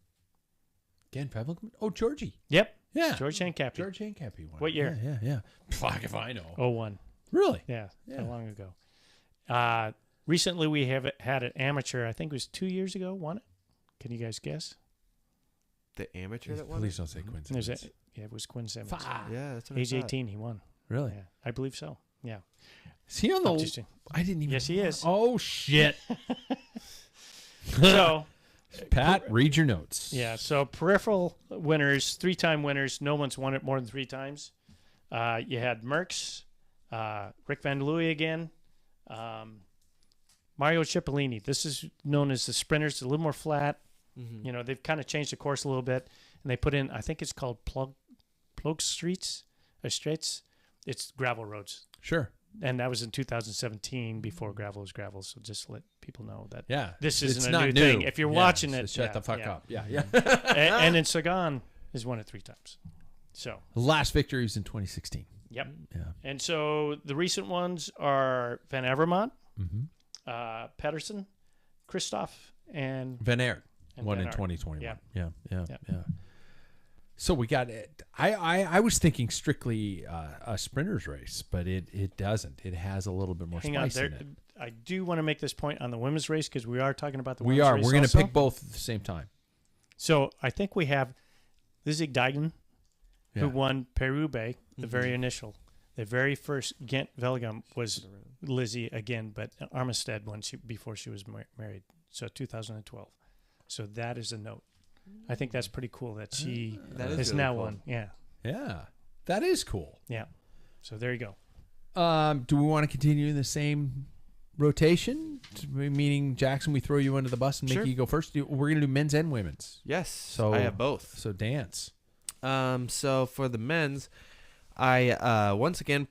Gent Velbegem? Oh, Georgie. Yep. Yeah. George Hancappy. George Hancappy won. What year? Yeah. Fuck if I know. 01. Really? Yeah. Not long ago. Recently, we have had an amateur, I think it was 2 years ago, won it. Can you guys guess? The amateur that won? Please don't say Quinn Simmons. It was Quinn Simmons. Yeah, that's what I Age thought. 18, he won. Really? Yeah, I believe so. Yeah. Is he on the... Interesting. I didn't even... Yes, he is. Oh, shit. So... Pat, read your notes. Yeah, so peripheral winners, 3-time winners. No one's won it more than 3 times. You had Merckx, Rick Van Looy again, Mario Cipollini. This is known as the sprinters, a little more flat. Mm-hmm. They've kind of changed the course a little bit, and they put in, I think it's called plug streets. It's gravel roads. Sure. And that was in 2017 before gravel was gravel. So just to let people know that this it's isn't not a new thing. If you're watching it, shut the fuck up. Yeah. and in Sagan has won it 3 times. So the last victory was in 2016. Yep. Yeah. And so the recent ones are Van Avermaet, Pedersen, Christoph, and Van Aert won Van in Aert. 2021. Yeah. Yeah. So we got it. I was thinking strictly a sprinter's race, but it doesn't. It has a little bit more spice in it. I do want to make this point on the women's race because we are talking about the We women's are. race We're going to also. pick both at the same time. So I think we have Lizzie Dijken, who won Peru-Bay, the very initial. The very first Gent Velbegem was Lizzie again, but Armistead won before she was married. So 2012. So that is a note. I think that's pretty cool that she has really now cool. won. Yeah. Yeah. That is cool. Yeah. So there you go. Do we want to continue in the same rotation? Meaning, Jackson, we throw you under the bus and make Sure. you go first? We're going to do men's and women's. Yes. So I have both. So dance. So for the men's, I once again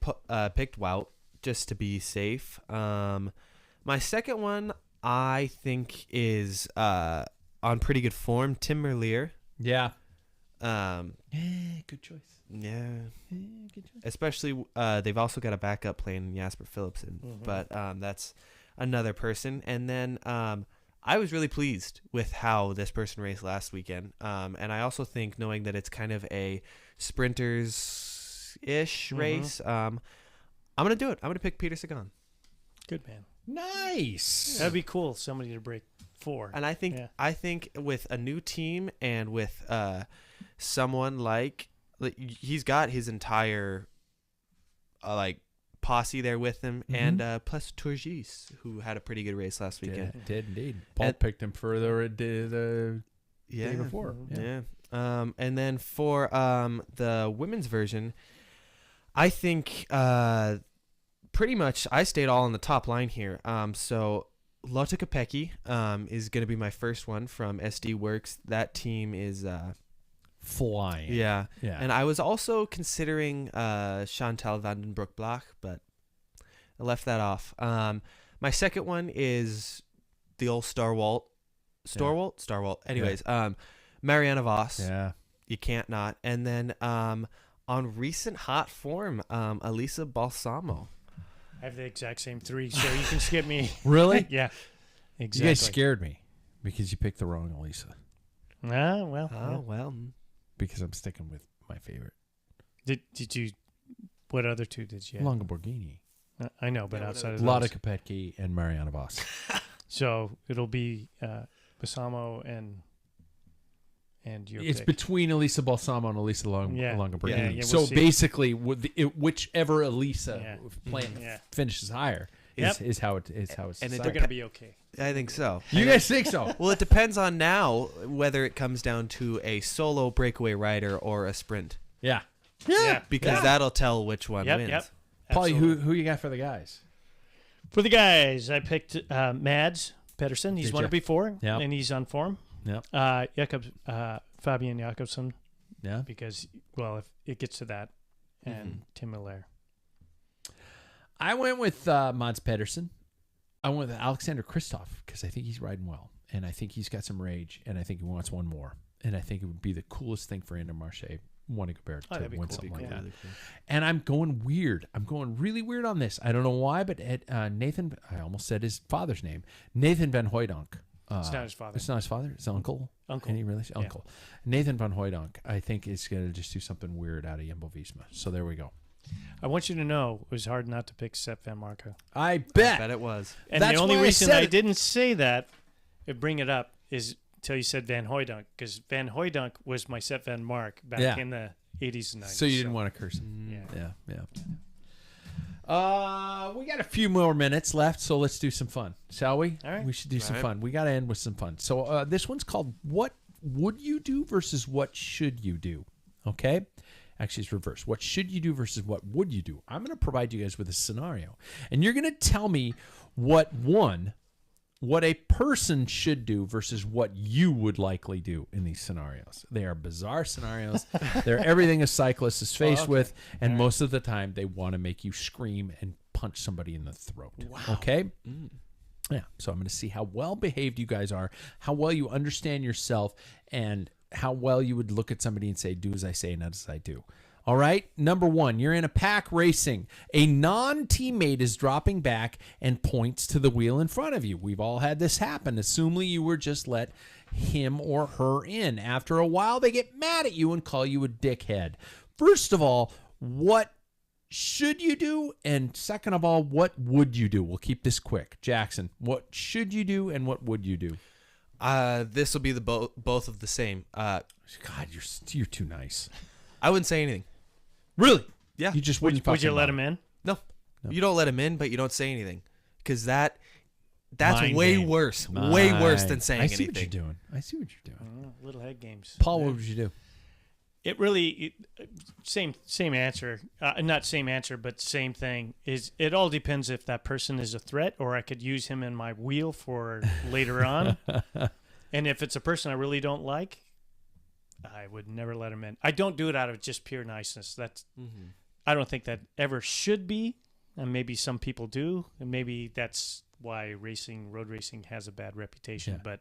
picked Wout just to be safe. My second one I think is on pretty good form. Tim Merlier. Yeah. Good choice. Yeah. Good choice. Especially, they've also got a backup playing Jasper Philipsen, but that's another person. And then I was really pleased with how this person raced last weekend. And I also think, knowing that it's kind of a sprinters-ish race, I'm going to do it. I'm going to pick Peter Sagan. Good man. Nice. That'd be cool. Somebody to break 4. And I think with a new team and with someone like he's got his entire posse there with him, and plus Turgis, who had a pretty good race last weekend. Did indeed. Paul picked him for the day before. Yeah. And then for the women's version, I think pretty much I stayed all on the top line here. So Lotte Kopecky is going to be my first one from SD Works. That team is flying. Yeah. And I was also considering Chantal van den Broek-Blach, but I left that off. My second one is the old Starwalt. Anyways, Marianne Vos. Yeah. You can't not. And then on recent hot form, Elisa Balsamo. I have the exact same 3, so you can skip me. Really? Yeah. Exactly. You guys scared me because you picked the wrong Elisa. Well. Because I'm sticking with my favorite. Did you? What other 2 did you have? Longa Borghini. I know, but outside of those. Lotte Kopecky and Marianne Vos. So it'll be Balsamo and your It's pick. between Elisa Balsamo and Elisa Longa Borghini. Yeah, so we'll see. basically, whichever Elisa Yeah. finishes higher is how it's And decided. They're gonna be okay. I think so. You guys think so? Well, it depends on now whether it comes down to a solo breakaway rider or a sprint, Yeah. because that'll tell which one wins. Yep. Paulie, Absolutely. who you got for the guys? For the guys, I picked Mads Pedersen. He's Did won ya? it before, Yep. and he's on form. Yep. Fabian Jakobsen, Yeah. because, well, if it gets to that, and Tim Miller. I went with Mads Pedersen. I went with Alexander Kristoff because I think he's riding well, and I think he's got some rage, and I think he wants one more, and I think it would be the coolest thing for Intermarché Wanty-Gobert to win something like that. Really cool. And I'm going weird. I'm going really weird on this. I don't know why, but Nathan, I almost said his father's name, Nathan Van Hooydonk. It's not his father. It's not his father. It's uncle. Any relation? Yeah. Uncle. Nathan Van Hooydonk, I think, is going to just do something weird out of Jumbo-Visma. So there we go. I want you to know it was hard not to pick Sepp Van Marco. I I bet. bet it was. And That's the only why I reason said I it. didn't say that, bring it up, is until you said Van Hooydonk, because Van Hooydonk was my Sepp Van Mark back Yeah. in the 80s and 90s. So you didn't want to curse him. Yeah. Yeah. We got a few more minutes left, so let's do some fun, shall we? All right. We should do some All right. fun. We got to end with some fun. So this one's called "What Would You Do" versus "What Should You Do." Okay. Actually, it's reverse. What should you do versus what would you do? I'm going to provide you guys with a scenario, and you're going to tell me what a person should do versus what you would likely do in these scenarios. They are bizarre scenarios. They're everything a cyclist is faced with, and most of the time they want to make you scream and punch somebody in the throat. Wow. Okay? Yeah. So I'm going to see how well behaved you guys are, how well you understand yourself, and how well you would look at somebody and say, do as I say, not as I do. All right. Number one, you're in a pack racing. A non-teammate is dropping back and points to the wheel in front of you. We've all had this happen. Assuming you were just let him or her in. After a while, they get mad at you and call you a dickhead. First of all, what should you do? And second of all, what would you do? We'll keep this quick. Jackson, what should you do and what would you do? This will be the both of the same. God, you're too nice. I wouldn't say anything. Really? Yeah. You just wouldn't. Would you fucking let bother. him in? No, you don't let him in, but you don't say anything, because that's Mind way game. worse. Way worse than Mind. saying I see anything. what you're doing. I see what you're doing. Little head games. Paul, what would you do? It really same answer. Not same answer, but same thing. Is it all depends if that person is a threat, or I could use him in my wheel for later on. And if it's a person I really don't like, I would never let him in. I don't do it out of just pure niceness. That's I don't think that ever should be, and maybe some people do, and maybe that's why road racing has a bad reputation. Yeah. But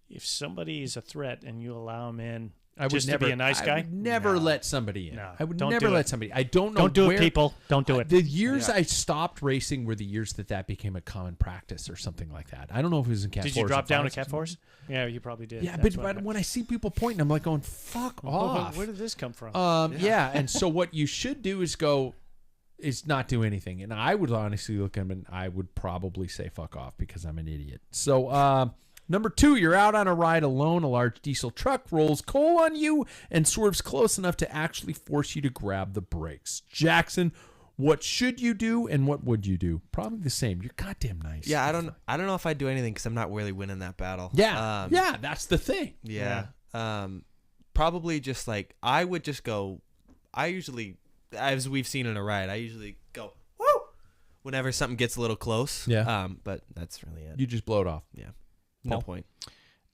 if somebody is a threat and you allow them in, I would Just never, to be a nice guy? I would never let somebody in. No, I would don't never do let it. somebody. I don't know. Don't do where, it, people. Don't do it. The years I stopped racing were the years that became a common practice or something like that. I don't know if it was in Cat Did 4s you or drop down to 5s. Cat 4s? Yeah, you probably did. Yeah, That's but what when I see people pointing, I'm like going, fuck off. Where did this come from? Yeah, and so what you should do is not do anything. And I would honestly look at him and I would probably say fuck off because I'm an idiot. So, number 2, you're out on a ride alone. A large diesel truck rolls coal on you and swerves close enough to actually force you to grab the brakes. Jackson, what should you do and what would you do? Probably the same. You're goddamn nice. Yeah, I don't know if I'd do anything because I'm not really winning that battle. Yeah, yeah, that's the thing. Yeah. Probably just like I would just go. I usually, as we've seen in a ride, I usually go woo whenever something gets a little close. Yeah. But that's really it. You just blow it off. Yeah. No Paul? point.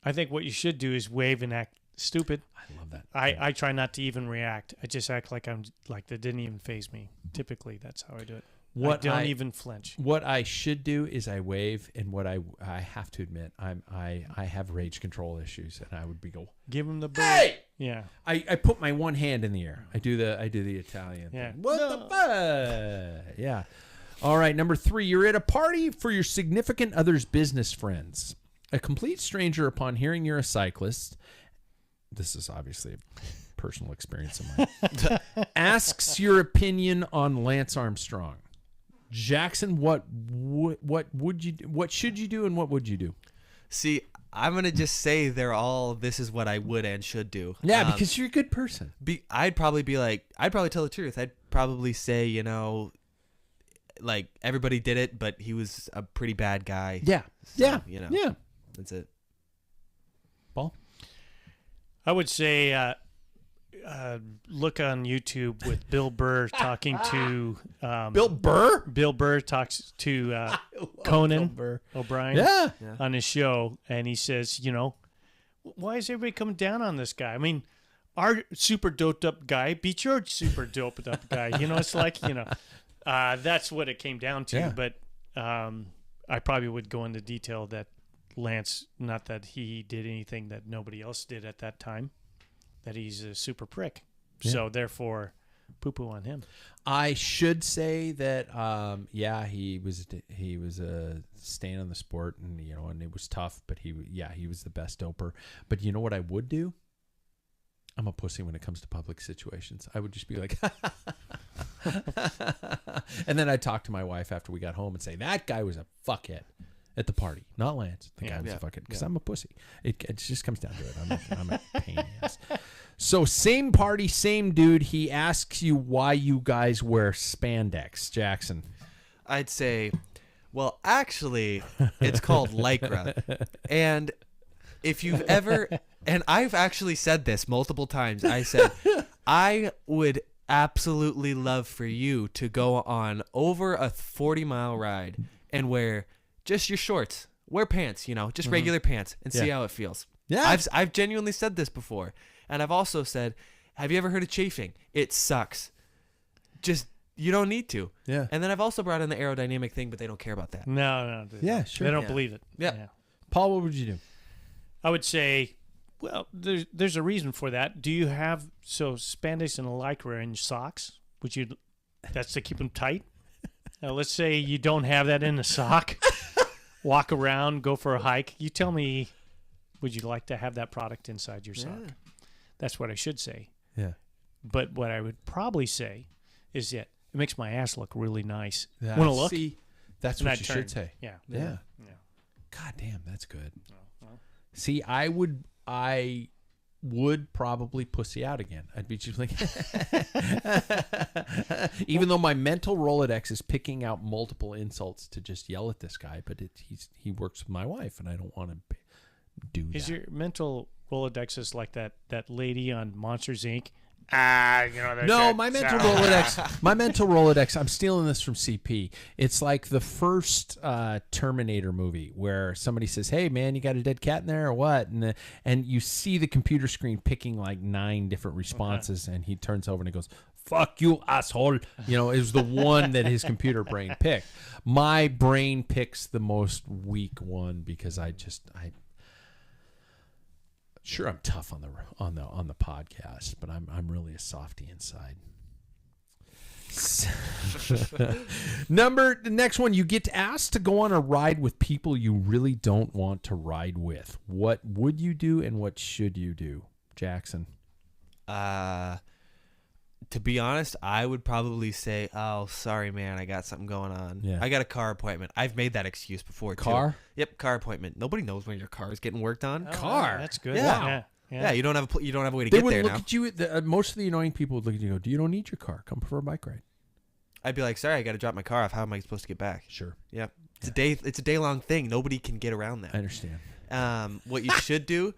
I think what you should do is wave and act stupid. I love that. I try not to even react. I just act like I'm like that didn't even phase me. Typically, that's how I do it. I don't even flinch. What I should do is I wave, and what I have to admit, I have rage control issues, and I would be go, Give him the bird. hey! Yeah. I put my one hand in the air. I do the Italian Yeah. thing. What the fuck? Yeah. All right, number 3, you're at a party for your significant other's business friends. A complete stranger, upon hearing you're a cyclist, this is obviously a personal experience of mine, asks your opinion on Lance Armstrong. Jackson, what would you do? What should you do and what would you do? See, I'm gonna just say this is what I would and should do. Yeah, because you're a good person. I'd probably tell the truth. I'd probably say, like everybody did it, but he was a pretty bad guy. Yeah. So, Yeah. That's it. Paul? I would say look on YouTube with Bill Burr talking to Bill Burr? Bill Burr talks to Conan O'Brien Yeah. on his show, and he says, why is everybody coming down on this guy? I mean, our super doped up guy beat your super doped up guy. It's like, that's what it came down to. Yeah. But I probably would go into detail that Lance, not that he did anything that nobody else did at that time, that he's a super prick. Yeah. So therefore, poo-poo on him. I should say that, he was a stain on the sport, and and it was tough. But he was the best doper. But you know what I would do? I'm a pussy when it comes to public situations. I would just be like, and then I'd talk to my wife after we got home and say that guy was a fuckhead at the party, not Lance. The guy was a fuckhead because I'm a pussy. It just comes down to it. I'm a pain in the ass. So same party, same dude. He asks you why you guys wear spandex, Jackson. I'd say, well, actually, it's called Lycra. And if you've ever, and I've actually said this multiple times, I said, I would absolutely love for you to go on over a 40-mile ride and wear just your shorts. Wear pants, just regular pants and see how it feels. Yeah. I've genuinely said this before. And I've also said, have you ever heard of chafing? It sucks. Just, you don't need to. Yeah. And then I've also brought in the aerodynamic thing, but they don't care about that. No. Yeah, sure. They don't Yeah. believe it. Yeah. Paul, what would you do? I would say, well, there's a reason for that. Do you have spandex and lycra in your socks? That's to keep them tight? Now, let's say you don't have that in a sock. Walk around, go for a hike. You tell me, would you like to have that product inside your sock? Yeah. That's what I should say. Yeah. But what I would probably say is that it makes my ass look really nice. Yeah. Want to look? See, that's And what I'd you turn. should say. Yeah. Yeah. Yeah. God damn, that's good. well. See, I would probably pussy out again. I'd be just like, even though my mental Rolodex is picking out multiple insults to just yell at this guy, but he works with my wife, and I don't want to do that. Is your mental Rolodex is like that lady on Monsters Inc.? No, my mental Rolodex. My mental Rolodex. I'm stealing this from CP. It's like the first Terminator movie where somebody says, "Hey, man, you got a dead cat in there or what?" And you see the computer screen picking like 9 different responses, and he turns over and he goes, "Fuck you, asshole." It was the one that his computer brain picked. My brain picks the most weak one because Sure, I'm tough on the podcast, but I'm really a softie inside. The next one, you get asked to go on a ride with people you really don't want to ride with. What would you do and what should you do, Jackson? To be honest, I would probably say, "Oh, sorry, man, I got something going on. Yeah. I got a car appointment." I've made that excuse before. Car? Too. Yep, car appointment. Nobody knows when your car is getting worked on. Car? That's good. Yeah. Yeah. Yeah, you don't have a way to They get would there look now. at you. Most of the annoying people would look at you and go, "You don't need your car. Come for a bike ride." I'd be like, "Sorry, I got to drop my car off. How am I supposed to get back?" Sure. Yep. It's a day long thing. Nobody can get around that. I understand. What you should do,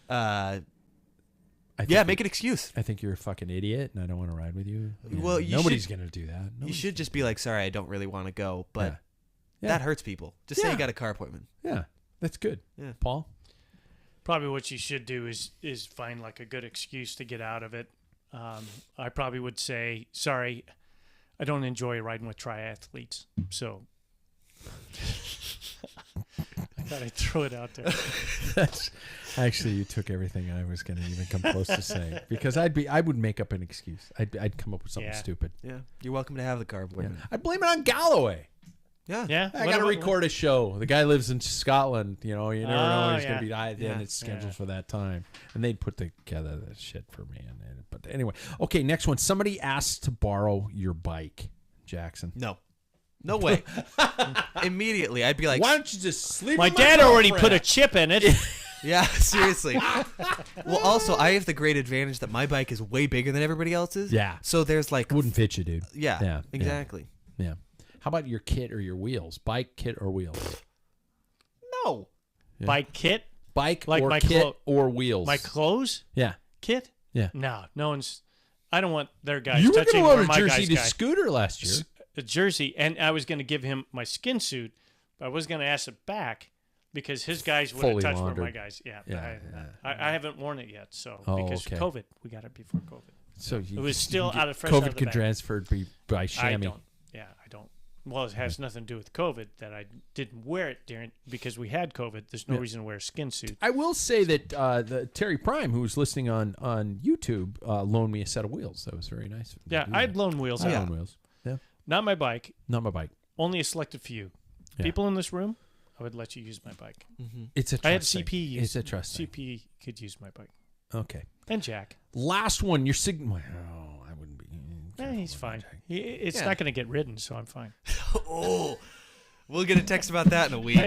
I think make an excuse. I think you're a fucking idiot, and I don't want to ride with you. Well, nobody's gonna do that. You should just be like, "Sorry, I don't really want to go," but Yeah. that hurts people. Just say Yeah. you got a car appointment. Yeah, that's good. Yeah. Paul. Probably what you should do is find like a good excuse to get out of it. I probably would say, sorry, I don't enjoy riding with triathletes. So I thought I'd throw it out there. That's actually, you took everything I was going to even come close to saying, because I would make up an excuse. I'd come up with something Yeah. stupid. Yeah, you're welcome to have the car Yeah. appointment. I'd blame it on Galloway. Yeah. Yeah. I got to record a show. The guy lives in Scotland. You know, you never know when he's going to be. Yeah. And it's scheduled Yeah. for that time, and they'd put together that shit for me. But anyway, okay. Next one. Somebody asks to borrow your bike, Jackson. No way. Immediately, I'd be like, Why don't you just sleep? My with dad already girlfriend? put a chip in it. "Yeah, seriously." Well, also, I have the great advantage that my bike is way bigger than everybody else's. Yeah. So there's like, Wouldn't fit you, dude. yeah, Yeah. exactly. Yeah. How about your kit or your wheels? Bike, kit, or wheels? No. Yeah. My kit, Bike Like or my kit clo- or wheels? my clothes Yeah. kit. Yeah. No one's. I don't want their guys You were touching going to where load a my jersey guy's to guy. Scooter last year. A jersey, and I was going to give him my skin suit, but I was going to ask it back because his guys would have Fully touched where laundered. my guys. Yeah, Yeah, I haven't worn it yet, so Oh, because okay. COVID, we got it before COVID. So It was still you out of fresh COVID out of the could bag. transfer by I chamois. don't. Yeah, I don't. Well, it has nothing to do with COVID that I didn't wear it during because we had COVID. There's no Yeah. reason to wear a skin suit. I will say that the Terry Prime, who was listening on YouTube, loaned me a set of wheels. That was very nice. of him to Yeah, do I'd that. loan wheels I out. loan wheels. Yeah, Not my bike. not my bike. Only a selected few. Yeah. People in this room, I would let you use my bike. It's a trust I had thing. CP use. It's a trust thing. CP could use my bike. Okay. And Jack. Last one. Your signal. Oh, I wouldn't be. He's fine. It's Yeah. not going to get ridden, so I'm fine. Oh, we'll get a text about that in a week.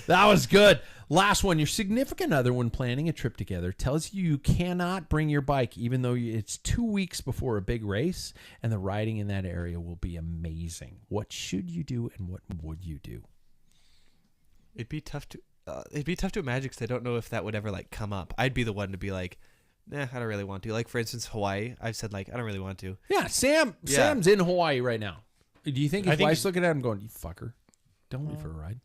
That was good. Last one. Your significant other, when planning a trip together, tells you cannot bring your bike, even though it's 2 weeks before a big race, and the riding in that area will be amazing. What should you do, and what would you do? It'd be tough to imagine because I don't know if that would ever like come up. I'd be the one to be like, "Nah, I don't really want to." Like for instance, Hawaii. I've said like, I don't really want to. Yeah, Yeah. Sam's in Hawaii right now. Do you think his I think wife's he's- looking at him going, "You fucker, don't leave for a ride"?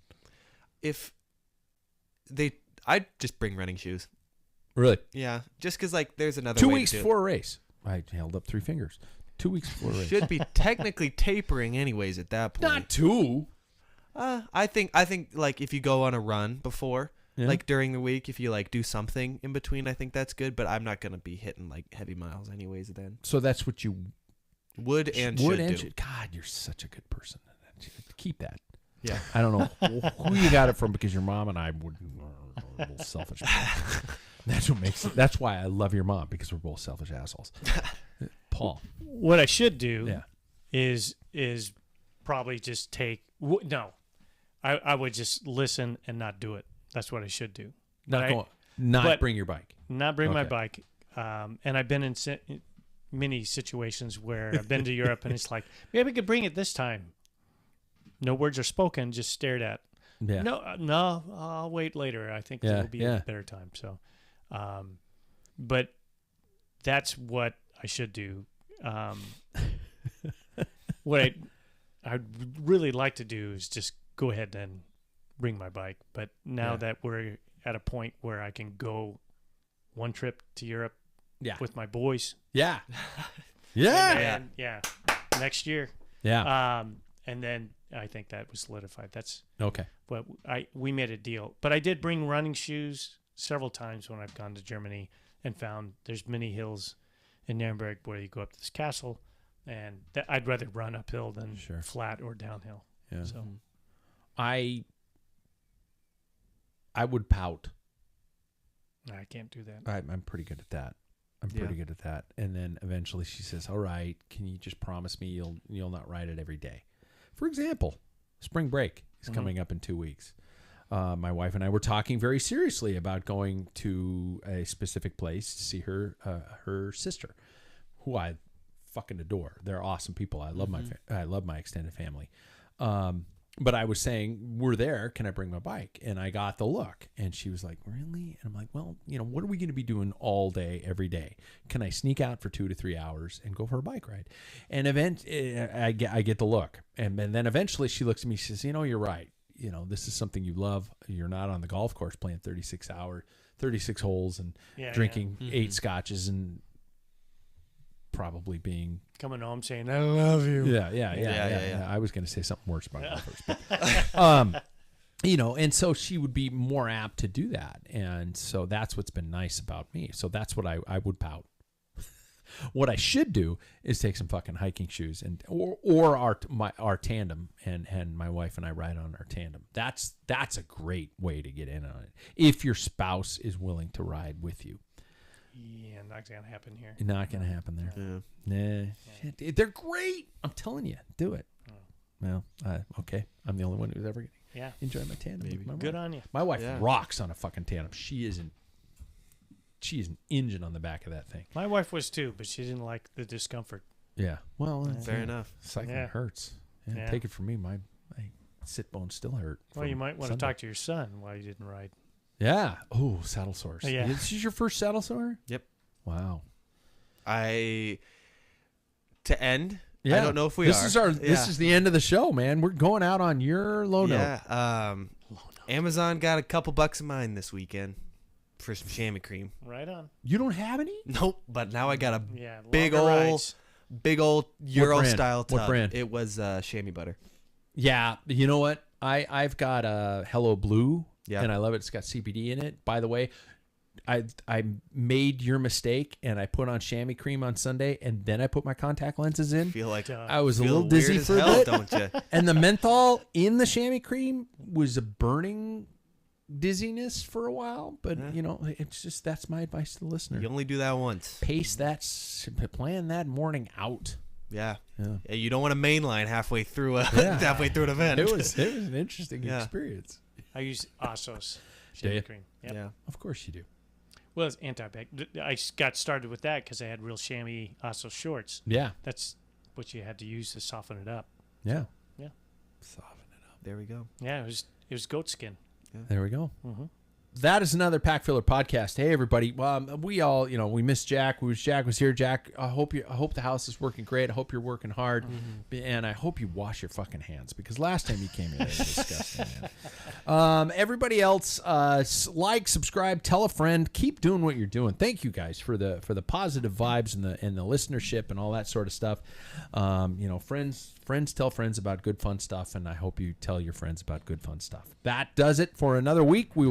I'd just bring running shoes. Really? Yeah, just because like there's another 2 way weeks to do before a race. I held up 3 fingers. 2 weeks before a it. race. Should be technically tapering anyways at that point. Not 2. I think like if you go on a run before, Yeah. like during the week, if you like do something in between, I think that's good. But I'm not gonna be hitting like heavy miles anyways. Then So that's what you would and would should and do. should. God, you're such a good person. Keep that. Yeah. I don't know who you got it from, because your mom and I would are a little selfish. That's what makes it. That's why I love your mom, because we're both selfish assholes. Paul. What I should do Yeah. is probably just take no. I would just listen and not do it. That's what I should do. Not but- bring your bike. Not bring my Okay. bike. And I've been in many situations where I've been to Europe and it's like, maybe we could bring it this time. No words are spoken, just stared at. Yeah. No, I'll wait later. I think Yeah, it'll be yeah. a better time. So, but that's what I should do. What I'd really like to do is just go ahead and bring my bike. But now Yeah. that we're at a point where I can go one trip to Europe Yeah. with my boys, Yeah. Yeah. and yeah, next year. Yeah. And then I think that was solidified. That's Okay. what we made a deal. But I did bring running shoes. several times when I've gone to Germany and found there's many hills in Nuremberg where you go up to this castle, and I'd rather run uphill than flat or downhill. Yeah. So I would pout. I can't do that. I'm pretty good at that. I'm pretty good at that. And then eventually she says, "All right, can you just promise me you'll not ride it every day?" For example, spring break is coming up in 2 weeks. My wife and I were talking very seriously about going to a specific place to see her sister, who I fucking adore. They're awesome people. I love my extended family. But I was saying, we're there. Can I bring my bike? And I got the look. And she was like, really? And I'm like, well, what are we going to be doing all day, every day? Can I sneak out for 2 to 3 hours and go for a bike ride? And I get the look. And then eventually she looks at me. She says, you're right. This is something you love. You're not on the golf course playing 36 holes and drinking 8 scotches and probably being coming home saying I love you. Yeah. I was going to say something worse about golfers, but, and so she would be more apt to do that, and so that's what's been nice about me. So that's what I would pout. What I should do is take some fucking hiking shoes or our tandem, and my wife and I ride on our tandem. That's a great way to get in on it if your spouse is willing to ride with you. Yeah, not gonna happen here. Not gonna happen there. Yeah. Nah, shit, they're great. I'm telling you, do it. Well, okay. I'm the only one who's ever gonna enjoy my tandem. With my Good wife. on you. My wife rocks on a fucking tandem. She is an engine on the back of that thing. My wife was too, but she didn't like the discomfort. Yeah. Well, fair enough. Cycling hurts. Yeah, take it from me. My sit bones still hurt. Well, you might want to talk to your son why you didn't ride. Yeah. Oh, saddle sores. Yeah. This is your first saddle sore? Yep. Wow. To end. Yeah. I don't know if we are. This is the end of the show, man. We're going out on your low note. Yeah. Amazon got a couple bucks of mine this weekend for some chamois cream. Right on. You don't have any? Nope. But now I got a big old Euro style tub. What brand? It was chamois butter. Yeah. You know what? I've got a Hello Blue. Yeah. And I love it. It's got CBD in it. By the way, I made your mistake and I put on chamois cream on Sunday and then I put my contact lenses in. Feel like I was a little dizzy for a bit, don't you? And the menthol in the chamois cream was a burning dizziness for a while. But it's just that's my advice to the listener. You only do that once. Plan that morning out. Yeah. You don't want to mainline halfway through an event. It was an interesting experience. I use Ossos chamois cream. Yep. Yeah, of course you do. Well, it's anti-bacterial. I got started with that because I had real chamois Ossos shorts. Yeah, that's what you had to use to soften it up. Yeah, yeah, soften it up. There we go. Yeah, it was goat skin. Yeah. There we go. Mm-hmm. That is another Packfiller podcast. Hey everybody, we all we missed Jack. Jack was here. Jack, I hope the house is working great. I hope you're working hard, and I hope you wash your fucking hands because last time you came here, it was disgusting. Man. Everybody else, like, subscribe, tell a friend, keep doing what you're doing. Thank you guys for the positive vibes and the listenership and all that sort of stuff. Friends tell friends about good fun stuff, and I hope you tell your friends about good fun stuff. That does it for another week. We will